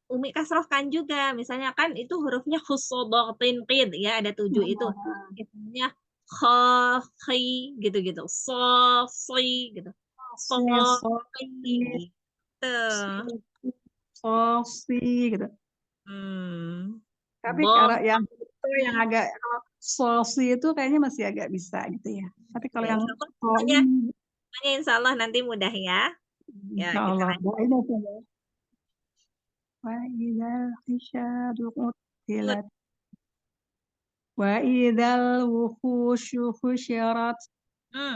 Umi kasrohkan juga. Misalnya kan itu hurufnya khussodotin qid ya, ada 7 itu. Misalnya kha, khi gitu-gitu. So, si gitu. So, si gitu. Sosi gitu. Tapi Bo, kalau yang itu yang agak kalau sosi itu kayaknya masih agak bisa gitu ya. Tapi kalau ya, yang insya Allah, soi, semuanya insya Allah nanti mudah ya. Ya, insya kita Allah. lanjut. Doain aja ya. Wa idzal hisyadu qutilat. Wa idzal wuhusyu husyirat.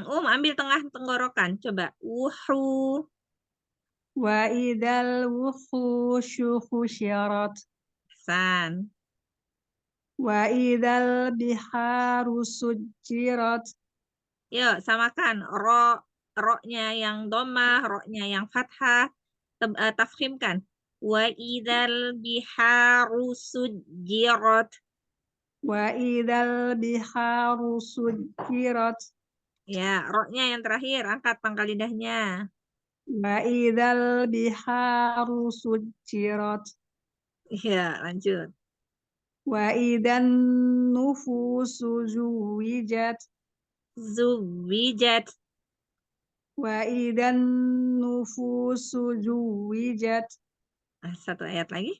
Ambil tengah tenggorokan. Coba. Wuhu. Wa idzal wuhusyu husyirat. San. Wa idzal biharu sujjirat. Yuk, samakan. Ro-nya yang domah, ro-nya yang fathah. Tafkhimkan. Wa idzal biharu sujjirat. Wa idzal biharu sujjirat. Ya, ro-nya yang terakhir. Angkat pangkal lidahnya. Wa idzal biharu sujjirat. Ya, lanjut. Wa idzan nufusu zuwijat. Zuwijat. Wa idzan nufusu zuwijat. Satu ayat lagi.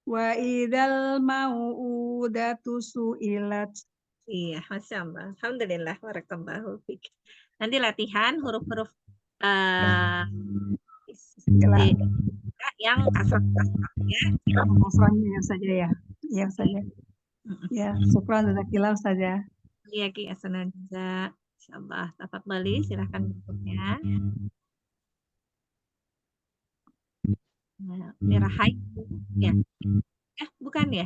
Wa idzal mau'udatu su'ilat. Iya, Masya Allah. Alhamdulillah. Barakallahu fiik. Nanti latihan huruf-huruf yang kasrah-kasrahnya. Kasrahnya yang saja ya. Yang saja. Ya, syukran jazakallahu saja. Iya, Ki Hasanah Jaza. Insyaallah. Tafadhali, silahkan berikutnya. Nah, Mirahai. Ya. Bukan ya?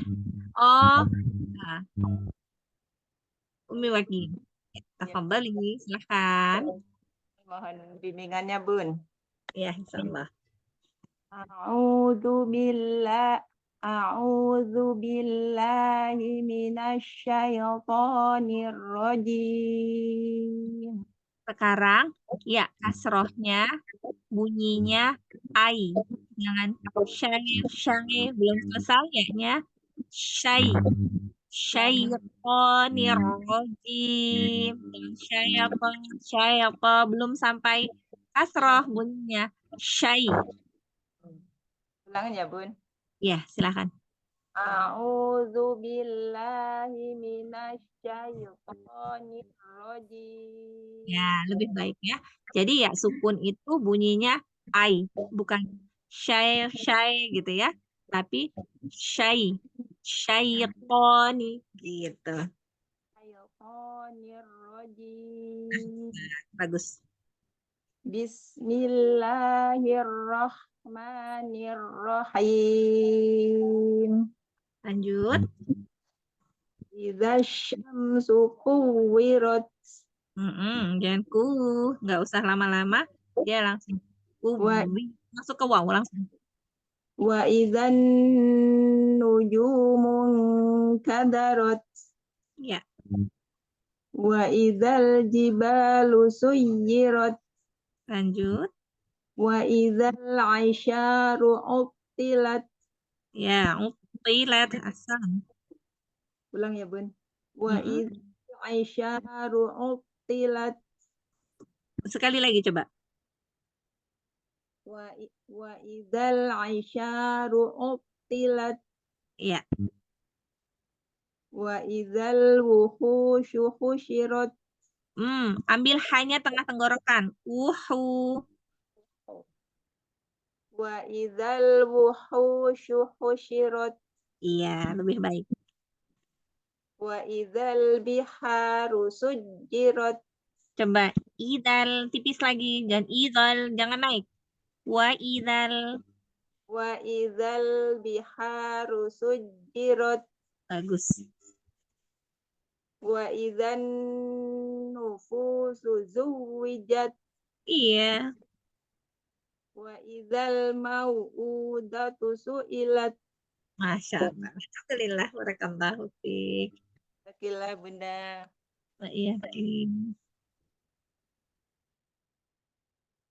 Oh, nah. Umi Waki. Tafadhali, silahkan. Mohon bimbingannya, Bun. Ya, insyaallah. A'udzu billahi minasyaitonir rajim. Sekarang, ya, kasrohnya, bunyinya ai. Jangan syai, belum selesai ya-nya. Syai. Syaitonir rajim. Syaiton, belum sampai kasroh bunyinya. Syai. Ulangin ya, Bun. Ya, silakan. A'udzu billahi minasyaitonir rajim. Ya, lebih baik ya. Jadi ya, sukun itu bunyinya ai, bukan syai gitu ya. Tapi syaitoni gitu. Syaitonir rajim. Bagus. Bismillahirrahmanirrahim. Lanjut. Idza syamsu kuwirat. Jangan nggak usah lama-lama. Dia langsung masuk ke waw langsung. Wa idzan nujumun kadarat. Ya. Wa idzal jibalu suyirat. Lanjut. Wa idzal aisyaru uttilat. Ya, uttilat asal. Ulang ya, Bun. Wa idzal aisyaru uttilat. Sekali lagi coba. Wa idzal aisyaru uttilat. Ya. Wa idzal wuhusyu husyirat. Ambil hanya tengah tenggorokan. Wa idzal wuhusyu husyirat. Iya, lebih baik. Wa idzal biharu sujjirat. Coba idal tipis lagi, jangan naik. Wa idzal biharu sujjirat. bagus. Wa idzan nufusu zuwijat. Iya. Wa idzal mau'udatu su'ilat. Masya Allah. Alhamdulillah. Barakallahu fiik. Alhamdulillah, Bunda. Iya.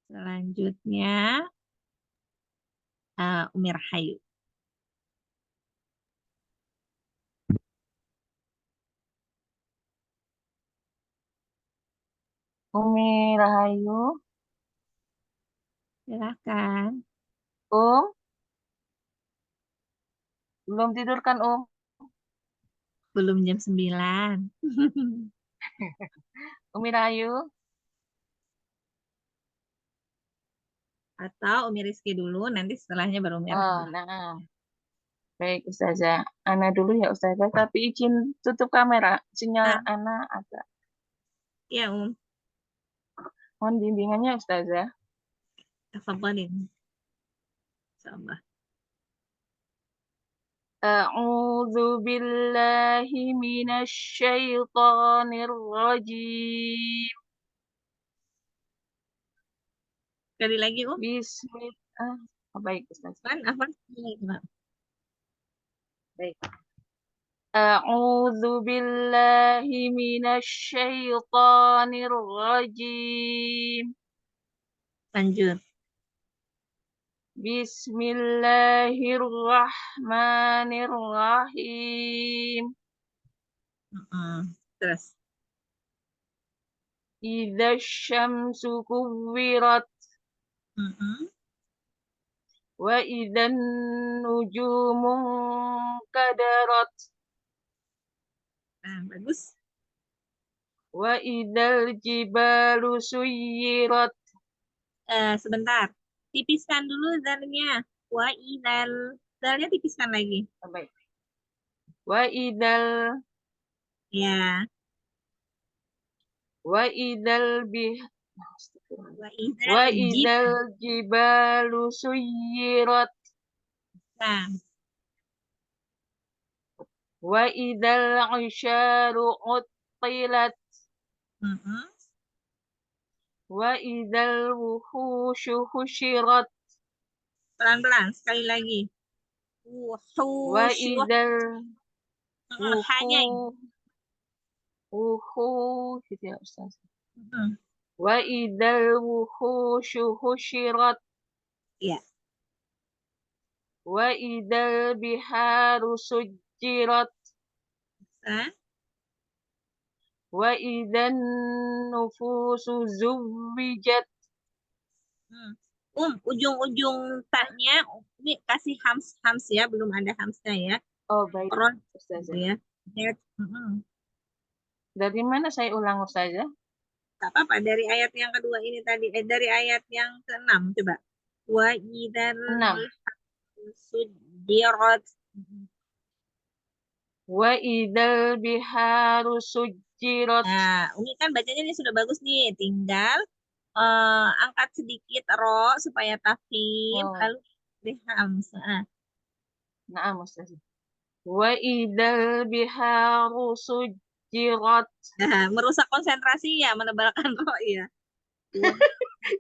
Selanjutnya Umi Rahayu. Umi Rahayu, Silakan. belum tidur kan Belum jam 9. Umi Rahayu? Atau Umi Rizky dulu, nanti setelahnya baru Umi Oh, Rahayu. nah. Baik, Ustazah. Ana dulu ya, Ustazah. Tapi izin tutup kamera. Sinyal Ana agak. Ya, Mohon bimbingannya, Ustazah. tafadhalin. Insyaallah. A'udzu billahi minasy syaithanir rajim. Sekali lagi, Bismillah. Baik, Ustazah. Apa? Baik. A'udzu billahi minasy syaithanir rajim. Lanjut. Bismillahirrahmanirrahim. Terus. Idza syamsu kuwirat wa idzan nujumu kadarat Bagus. wa idzal jibalu suyirat. Sebentar. Tipiskan dulu dalnya. Wa idal. Dalnya tipiskan lagi. Baik. Wa idzal Ya. wa idzal bih Wa wa idzal jibalu suyirat Nah, wa idzal isyaru uttilat wa idzal wuhusyu husyirat pelan-pelan sekali lagi. wa idzal Hanya gitu ya, Ustaz. Wa idzal wuhusyu husyirat. Ya. Wa idzal biharu sujjirat. Wa idzan nufusu zuwijat. Ujung-ujung taknya ini kasih hams ya, belum ada hamsnya ya. Oh, baik, Ustazah. Ya. Dari mana saya ulang, Ustazah? Tak apa-apa, dari ayat yang kedua ini tadi, dari ayat yang ke-6 coba. Wa idzal 6. sujjirat. Wa idzal biharu sujjirat. Nah, Umi kan bacanya ini sudah bagus nih, tinggal angkat sedikit ro supaya tafkhim, lalu deh hams. Naam, Ustazah. Wa idzal biharu sujjirat. Nah, merusak konsentrasi ya, menebalkan ro ya.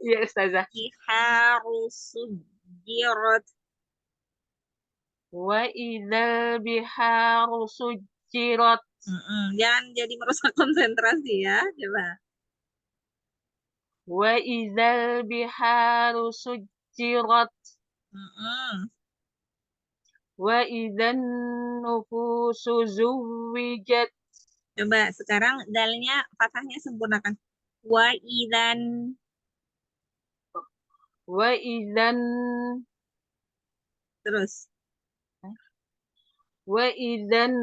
Iya, Ustazah. Biharu sujjirat. Wa idzal biharu sujjirat. Jangan jadi merusak konsentrasi ya, coba. Wa idzal biharu sujjirat. Wa idzan nufusu zuwijat. Coba sekarang dalnya fathahnya sempurnakan. Wa idzan. Wa idzan. Terus. Wa idzan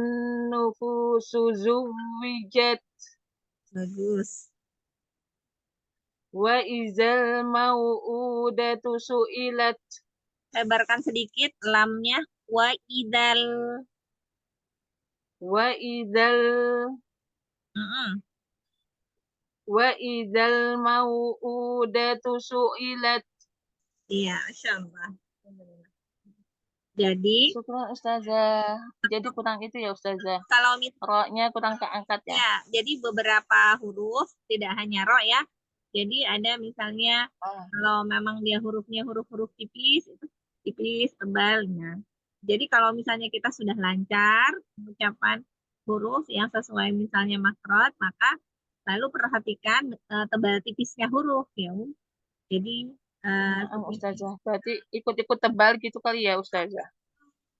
nufusu zuwijat. Bagus. Wa idzal mau'udatu su'ilat. Lebarkan sedikit lamnya. Wa idzal. Wa idzal. Wa idzal mau'udatu su'ilat. Iya, insyaallah. Jadi, syukur Ustazah. Jadi kurang itu ya Ustazah. Kalau ro-nya kurang keangkat ya. Ya, jadi beberapa huruf tidak hanya ro ya. Jadi ada misalnya kalau memang dia hurufnya huruf-huruf tipis, itu tipis, tebalnya. Jadi kalau misalnya kita sudah lancar mengucapkan huruf yang sesuai misalnya makrot, maka lalu perhatikan tebal tipisnya huruf ya. Jadi Nah, seperti Ustazah. Berarti ikut-ikut tebal gitu kali ya, Ustazah.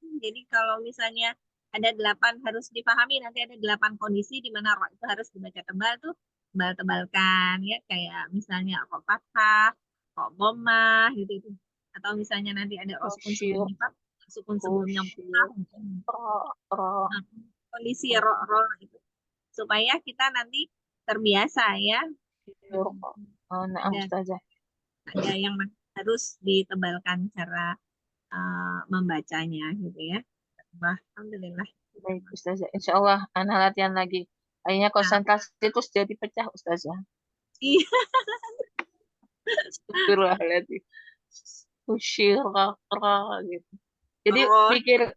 Jadi kalau misalnya ada 8 harus dipahami, nanti ada 8 kondisi di mana ro itu harus dibaca tebal tuh, tebal-tebalkan ya, kayak misalnya ro fathah, ro dhammah gitu itu. Atau misalnya nanti ada sukun Usyir, sebelumnya fathah, sukun sebelumnya usyir, fathah. ro, Nah, kondisi ro itu supaya kita nanti terbiasa ya. usyir. Oh, nah, Ada Ustazah. yang harus ditebalkan cara membacanya gitu ya. Alhamdulillah. Baik, Ustazah. Insya Allah, anak latihan lagi. Akhirnya Nah, konsentrasi terus jadi pecah, Ustazah. iya. Astagfirullahaladzim. Usyir, ro, gitu. Jadi Terus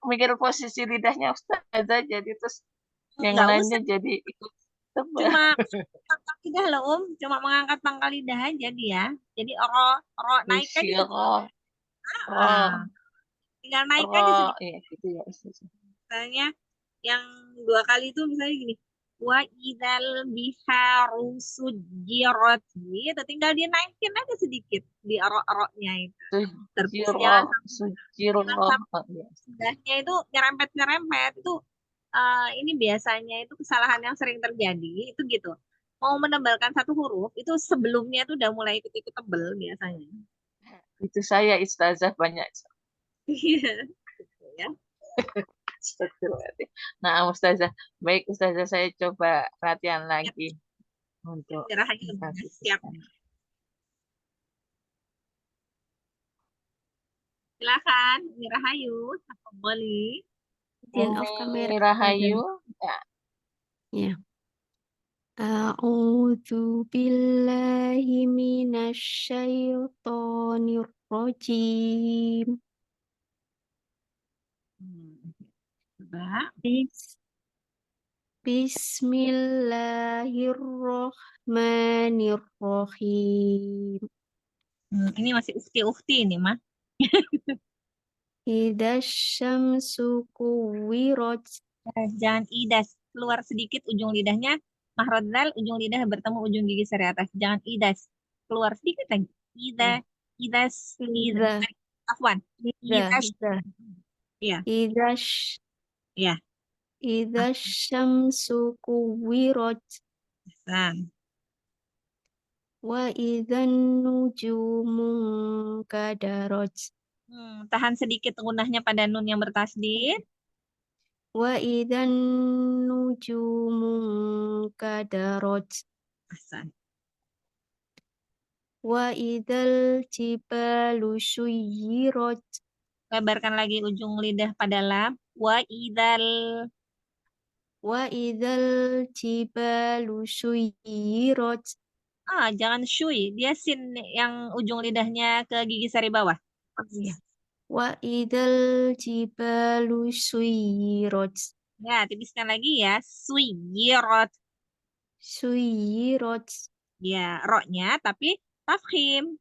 mikir posisi lidahnya Ustazah, jadi terus yang nggak lainnya usah, jadi ikut tebal. cuma pangkal lidah loh cuma mengangkat pangkal lidah aja dia. Jadi ro naik aja Usyir, sedikit. ro, Tinggal naik ro. aja sedikit. Iya, gitu ya, Ustazah. Misalnya yang 2 kali itu misalnya gini. Wa idzal biharu sujirat gitu. Tinggal dinaikin aja sedikit di ro-nya itu. Terus Sujiro, sujiro. jangan sampai Oh, iya. lidahnya itu nyerempet-nyerempet itu ini biasanya itu kesalahan yang sering terjadi itu gitu. Mau menebalkan satu huruf itu sebelumnya itu udah mulai ikut-ikut tebel biasanya. Itu saya, Ustazah, banyak. Iya, gitu ya. Astagfirullahaladzim. Nah, Ustazah. Baik, Ustazah, saya coba latihan lagi untuk Istirahatnya udah kasih siap. pesan. Silakan, Mirahayu, boleh. Izin off camera. Umi Rahayu. Ya. Ya. A'udzu billahi minasyaitonir rajim. Coba. Bismillahirrahmanirrahim. Ini masih ukti ini mah. Idza syamsu kuwirat. Jangan idas, keluar sedikit ujung lidahnya. Mahrad dal, ujung lidah bertemu ujung gigi seri atas. Jangan idas, keluar sedikit lagi. Idas. Idza Afwan. Idas. Iya, iya. Idza syamsu kuwirat Nah, wa idzan nujumu kadarat tahan sedikit gunahnya pada nun yang bertasdid. wa idzan nujumu kadarat Ahsan. wa idzal jibalu suyirat Lebarkan lagi ujung lidah pada lam. Wa idzal jibalu suyirat jangan shui. Dia sin yang ujung lidahnya ke gigi sari bawah. wa idzal jibalu suyirat Ya, tipiskan lagi ya. Suyirat. Ya, roknya tapi tafkhim.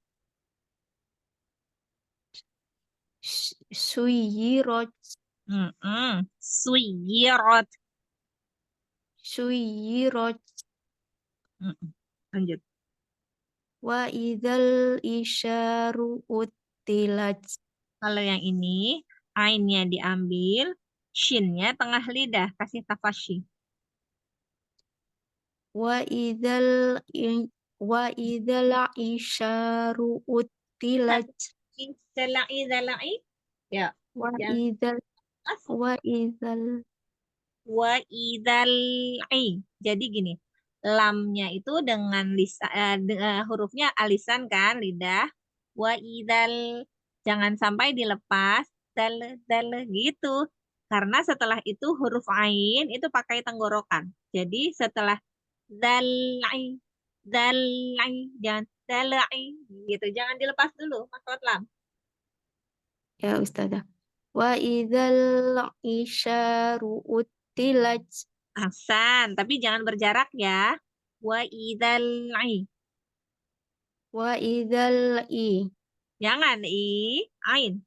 suyirat Suyirat. Lanjut. wa idzal isyaru utilat Kalau yang ini, ainnya diambil, shinnya tengah lidah, kasih tafashi. wa idzal isyaru utilat Idala'i. Ya. wa Jangan idzal Idal'i. Jadi gini, lamnya itu dengan hurufnya alisan kan, lidah. Idal. Jangan sampai dilepas. Dal gitu. Karena setelah itu huruf ain itu pakai tenggorokan. Jadi setelah dal'i, jangan dal'i gitu. Jangan dilepas dulu maksud lam. ya Ustazah wa idzal isyaru utilat Ahsan, tapi jangan berjarak ya. Wa idal'i. wa idzal Jangan ain.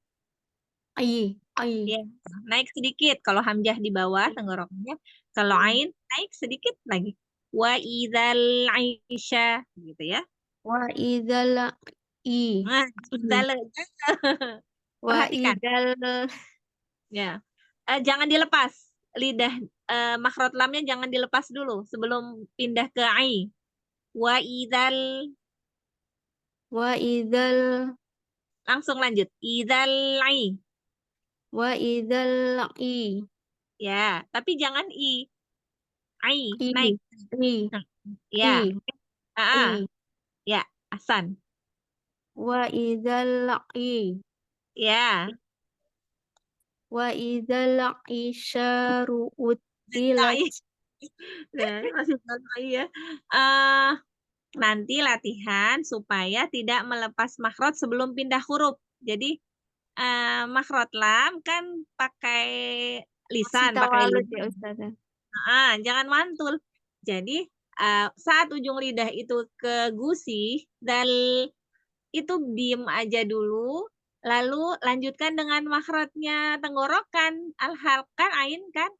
Ya, naik sedikit kalau hamzah di bawah tenggorokannya. Kalau ain naik sedikit lagi. Wa idzal aisha gitu ya. wa idzal I. Nah, dal. Wa Perhatikan. idal Ya. Jangan dilepas. Lidah makhraj lamnya jangan dilepas dulu sebelum pindah ke ai. Wa idzal, wa idal langsung lanjut. Idzal ai. wa idal i. Ya, tapi jangan i. Ai, I. naik. I. Ya. I. Ah, I. ya, asan. Wa idal i. Ya. Wa idal isyaru utilat. Ai. Nah, masih ai ya. Nanti latihan supaya tidak melepas makhraj sebelum pindah huruf. Jadi makhraj lam kan pakai Masih lisan, pakai tawalud lidah. ya Ustazah. Jangan mantul. Jadi saat ujung lidah itu ke gusi, dal itu diem aja dulu, lalu lanjutkan dengan makhrajnya tenggorokan, al-halqan ain kan,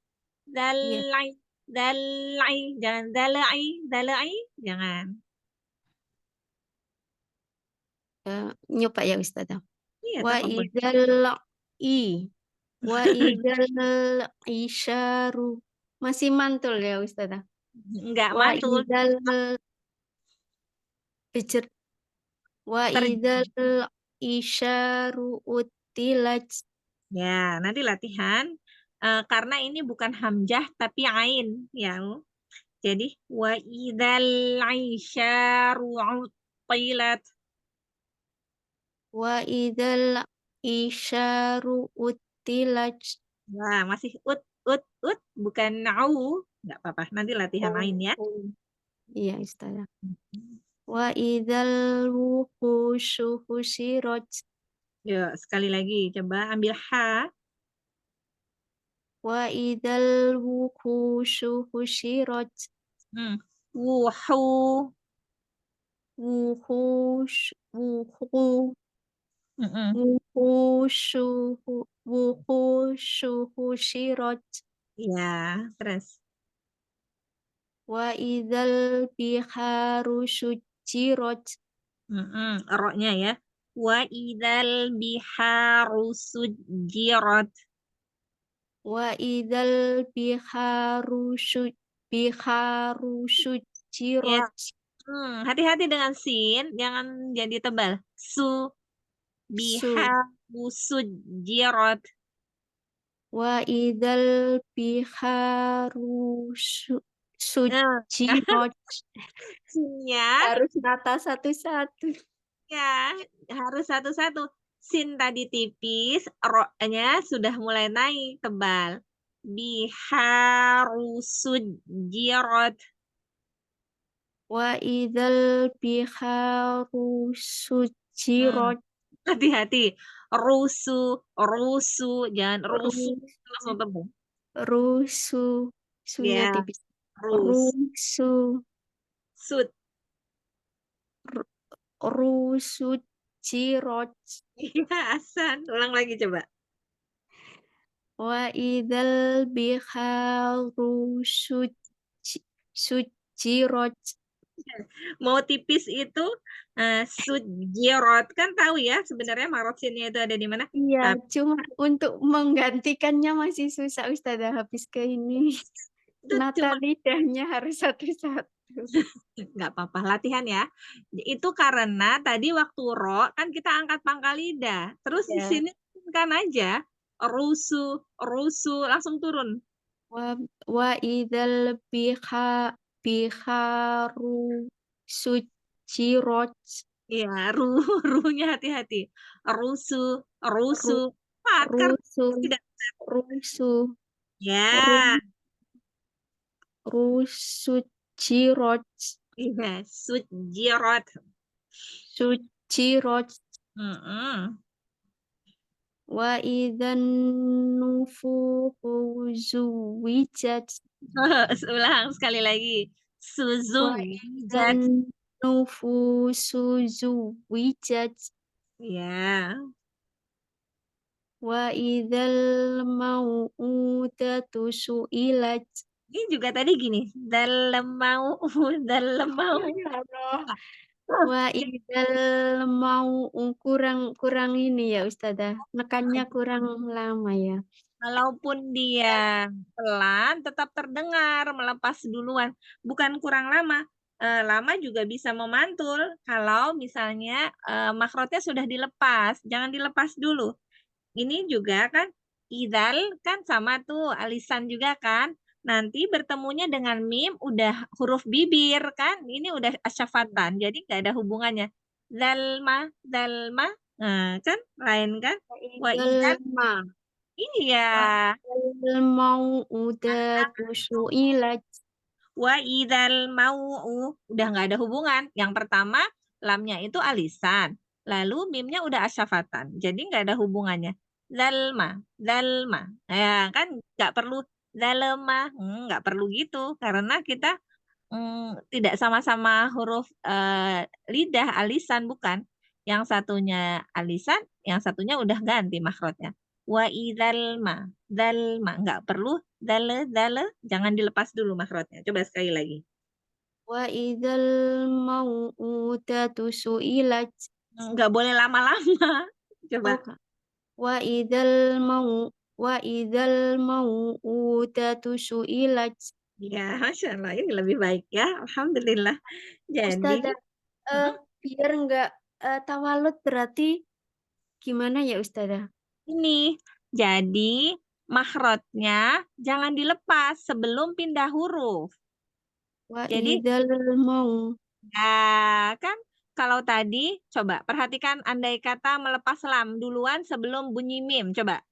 Iya. dalai, dalai, jangan dalai, dalai, jangan. Nyoba ya Ustazah. Iya, Wa tafadhol. idal i. Wa idal isyaru. Masih mantul ya Ustazah. Enggak Wa mantul. idal Bicer. Wa idal isyaru utilat. Ya, nanti latihan. Karena ini bukan hamzah tapi ain, ya. Jadi wa idzal aisyaru utilat. Wa idal isyaru utilat. Nah, masih ut, bukan nau. Enggak apa-apa, nanti latihan ain ya. Iya Ustazah. Wa idal wuhusyu husirat. Yuk, sekali lagi coba ambil ha. Wa idal wuhusyu husirat. Wuhu. Wuhush wuhu wuhusyu husirat. Ya, terus. Wa idal biharu sujirat. Roknya ya. Wa idzal biharu sujirat. Wa idal biharu sujirat. Hati-hati dengan sin, jangan jadi tebal. Biharu sujirat. Wa idal biharu sujirat. Sinnya Harus nata satu-satu. ya harus satu-satu. Sin tadi tipis, roknya sudah mulai naik tebal. Biharu sujirat. Wa idal biharu sujirat. Hati-hati. Rusu, jangan rusu langsung tebal. Rusu. Sunya Ya, tipis. Rusu. sud. Rusu jirat. Iya, asan. Ulang lagi coba. Wa idal biharu sujirat. Mau tipis itu sujirat. Kan tahu ya sebenarnya marotsinnya itu ada di mana? Iya, cuma untuk menggantikannya masih susah Ustazah habis ke ini. Nata lidahnya harus satu-satu. Nggak apa-apa, latihan ya. Itu karena tadi waktu ro kan kita angkat pangkal lidah. Terus di sini kan aja rusu langsung turun. Wa idzal biharu sujirat. Iya, runya hati-hati. Rusu. Tidak. Rusu. Ya. Rusujirat. Iya, sujirat. Sujirat. Wa idzan nufuhu zuwijat. Ulang sekali lagi. Wa idzan nufusu zuwijat. Ya. Wa idzal mau'udatu su'ilat. Ini juga tadi gini. Dalam mau. Wa idal mau kurang ini ya Ustazah. Nekannya kurang lama ya. Walaupun dia pelan, tetap terdengar melepas duluan. Bukan kurang lama. Lama juga bisa memantul kalau misalnya makrotnya sudah dilepas. Jangan dilepas dulu. Ini juga kan idal kan sama tuh alisan juga kan. Nanti bertemunya dengan mim udah huruf bibir kan. Ini udah asyafatan. Jadi nggak ada hubungannya. Dalma, dalma. Nah, kan lain kan? Wa idal Idal ma. iya. Idal mau udah su'ilat. Wa idzal mau'u udah nggak ada hubungan. Yang pertama lamnya itu alisan, lalu mimnya udah asyafatan. Jadi nggak ada hubungannya. Zalma, zalma. Ya kan nggak perlu zalma, nggak perlu gitu karena kita tidak sama-sama huruf lidah alisan bukan. Yang satunya alisan, yang satunya udah ganti makhrajnya. Wa idzal ma, dalma nggak perlu dale dale, jangan dilepas dulu makhrajnya. Coba sekali lagi. Wa idal mau'udatu su'ilat. Nggak boleh lama-lama. Coba. Oh, wa idal mau'udatu su'ilat. Ya, Masya Allah, ini lebih baik ya. Alhamdulillah. Jadi, Ustazah, biar nggak tawalud berarti gimana ya Ustazah? ini. Jadi, makhrajnya jangan dilepas sebelum pindah huruf. Wa Jadi, idal mau. ya kan kalau tadi, coba perhatikan andai kata melepas lam duluan sebelum bunyi mim. Coba.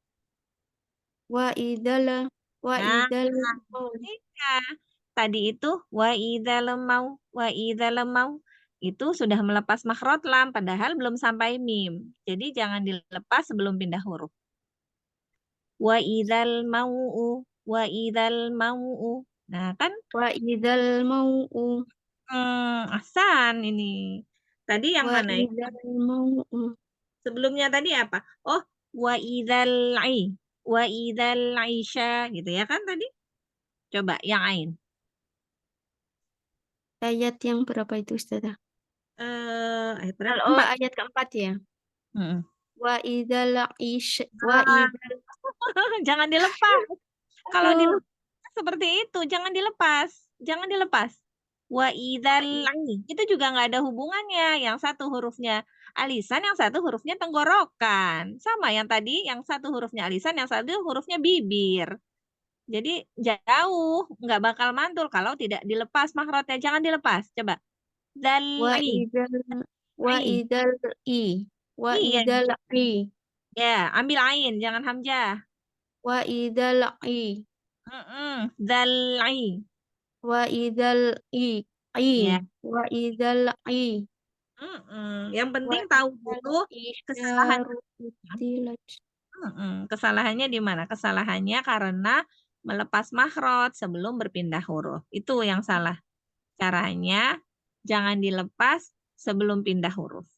Wa idal Nah, mau. iya. Tadi itu wa idzal mau itu sudah melepas makhraj lam padahal belum sampai mim. Jadi jangan dilepas sebelum pindah huruf. Wa idzal mau'u. Nah, kan Wa idal mau'u. asan ini. Tadi yang Wa mana ya? idal mau'u. Sebelumnya tadi apa? Oh, wa idzal aisha gitu ya kan tadi? Coba yang ain. Ayat yang berapa itu Ustazah? Ayat berapa? Oh, 4. ayat keempat ya. Mm-mm. Wa idal Ah, jangan dilepas. Kalau dilepas seperti itu, jangan dilepas. Jangan dilepas. Wa idzal itu juga nggak ada hubungannya. Yang satu hurufnya alisan, yang satu hurufnya tenggorokan. Sama yang tadi, yang satu hurufnya alisan, yang satu hurufnya bibir. Jadi jauh, nggak bakal mantul kalau tidak dilepas makhrajnya. Jangan dilepas. Coba. wa Dal-i. idal i. Wa Iya. idal i. Ya, ambil ain, jangan hamzah. Wa idal i. Dal-i. Wa idal i. Ya. Wa idal i. Yang penting Wa tahu idal dulu kesalahan. isyarutilat. Kesalahannya di mana? Kesalahannya karena melepas makhraj sebelum berpindah huruf. Itu yang salah. Caranya jangan dilepas sebelum pindah huruf.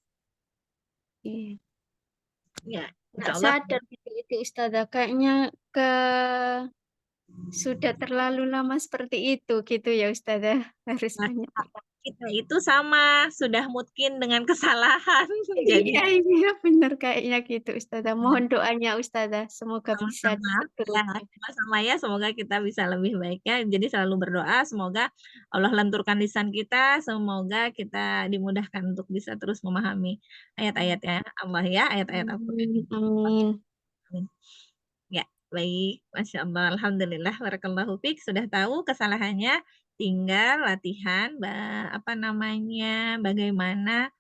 Iya. Ya, Nggak insya Allah. sadar itu Ustazah. Kayaknya sudah terlalu lama seperti itu gitu ya Ustazah. Harus banyak. Kita itu sama, sudah mungkin dengan kesalahan. Jadi Iya benar kayaknya gitu Ustazah. Mohon doanya Ustazah. Semoga bisa sama-sama. seterusnya. Sama-sama ya, semoga kita bisa lebih baik ya. Jadi selalu berdoa, semoga Allah lenturkan lisan kita, semoga kita dimudahkan untuk bisa terus memahami ayat-ayatnya Allah ya, ayat-ayat Al-Quran. Amin. Amin. Ya, baik. Masya Allah, Alhamdulillah, barakallahu fiik. Sudah tahu kesalahannya, tinggal latihan, bagaimana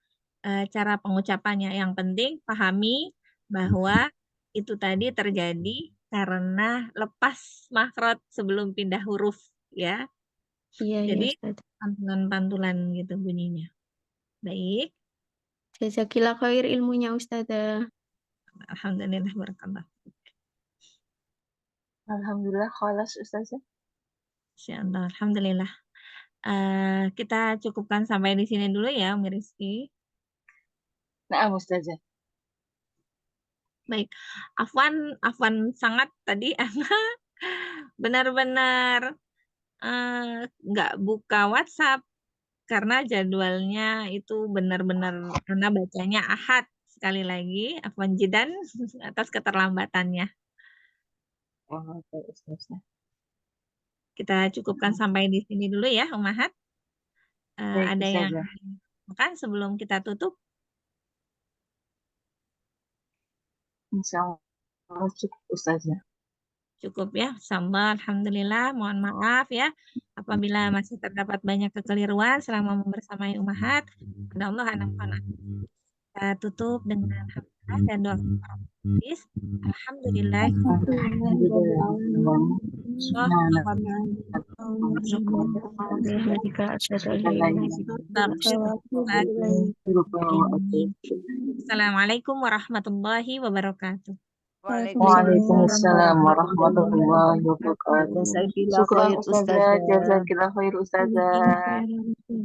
cara pengucapannya. Yang penting pahami bahwa itu tadi terjadi karena lepas makhraj sebelum pindah huruf ya. Iya ya Jadi Ustazah. pantulan-pantulan gitu bunyinya. Baik, Jazakillah khair ilmunya Ustazah. alhamdulillah barakallah. Alhamdulillah, khalas Ustazah. Insyaallah, alhamdulillah. Kita cukupkan sampai di sini dulu ya, Umi Rizky. Nah, Ustazah. Baik, Afwan sangat tadi Ana benar-benar nggak buka WhatsApp. karena jadwalnya itu benar-benar karena bacanya Ahad. Sekali lagi, afwan jidan atas keterlambatannya. Oh, baik, Ustazah. Kita cukupkan sampai di sini dulu ya, Ummahat. Baik, Ada yang Ustazah. makan sebelum kita tutup? Insya Allah cukup, Ustazah. Cukup ya, sama alhamdulillah. Mohon maaf ya apabila masih terdapat banyak kekeliruan selama membersamai Ummahat. Pada Allah kita tutup dengan hamdalah dan doa kafaratis. Alhamdulillah. Assalamualaikum warahmatullahi wabarakatuh. Waalaikumsalam warahmatullahi wabarakatuh. Jazakillah Syukran khair Ustazah, Ustazah. jazakillah khair Ustazah.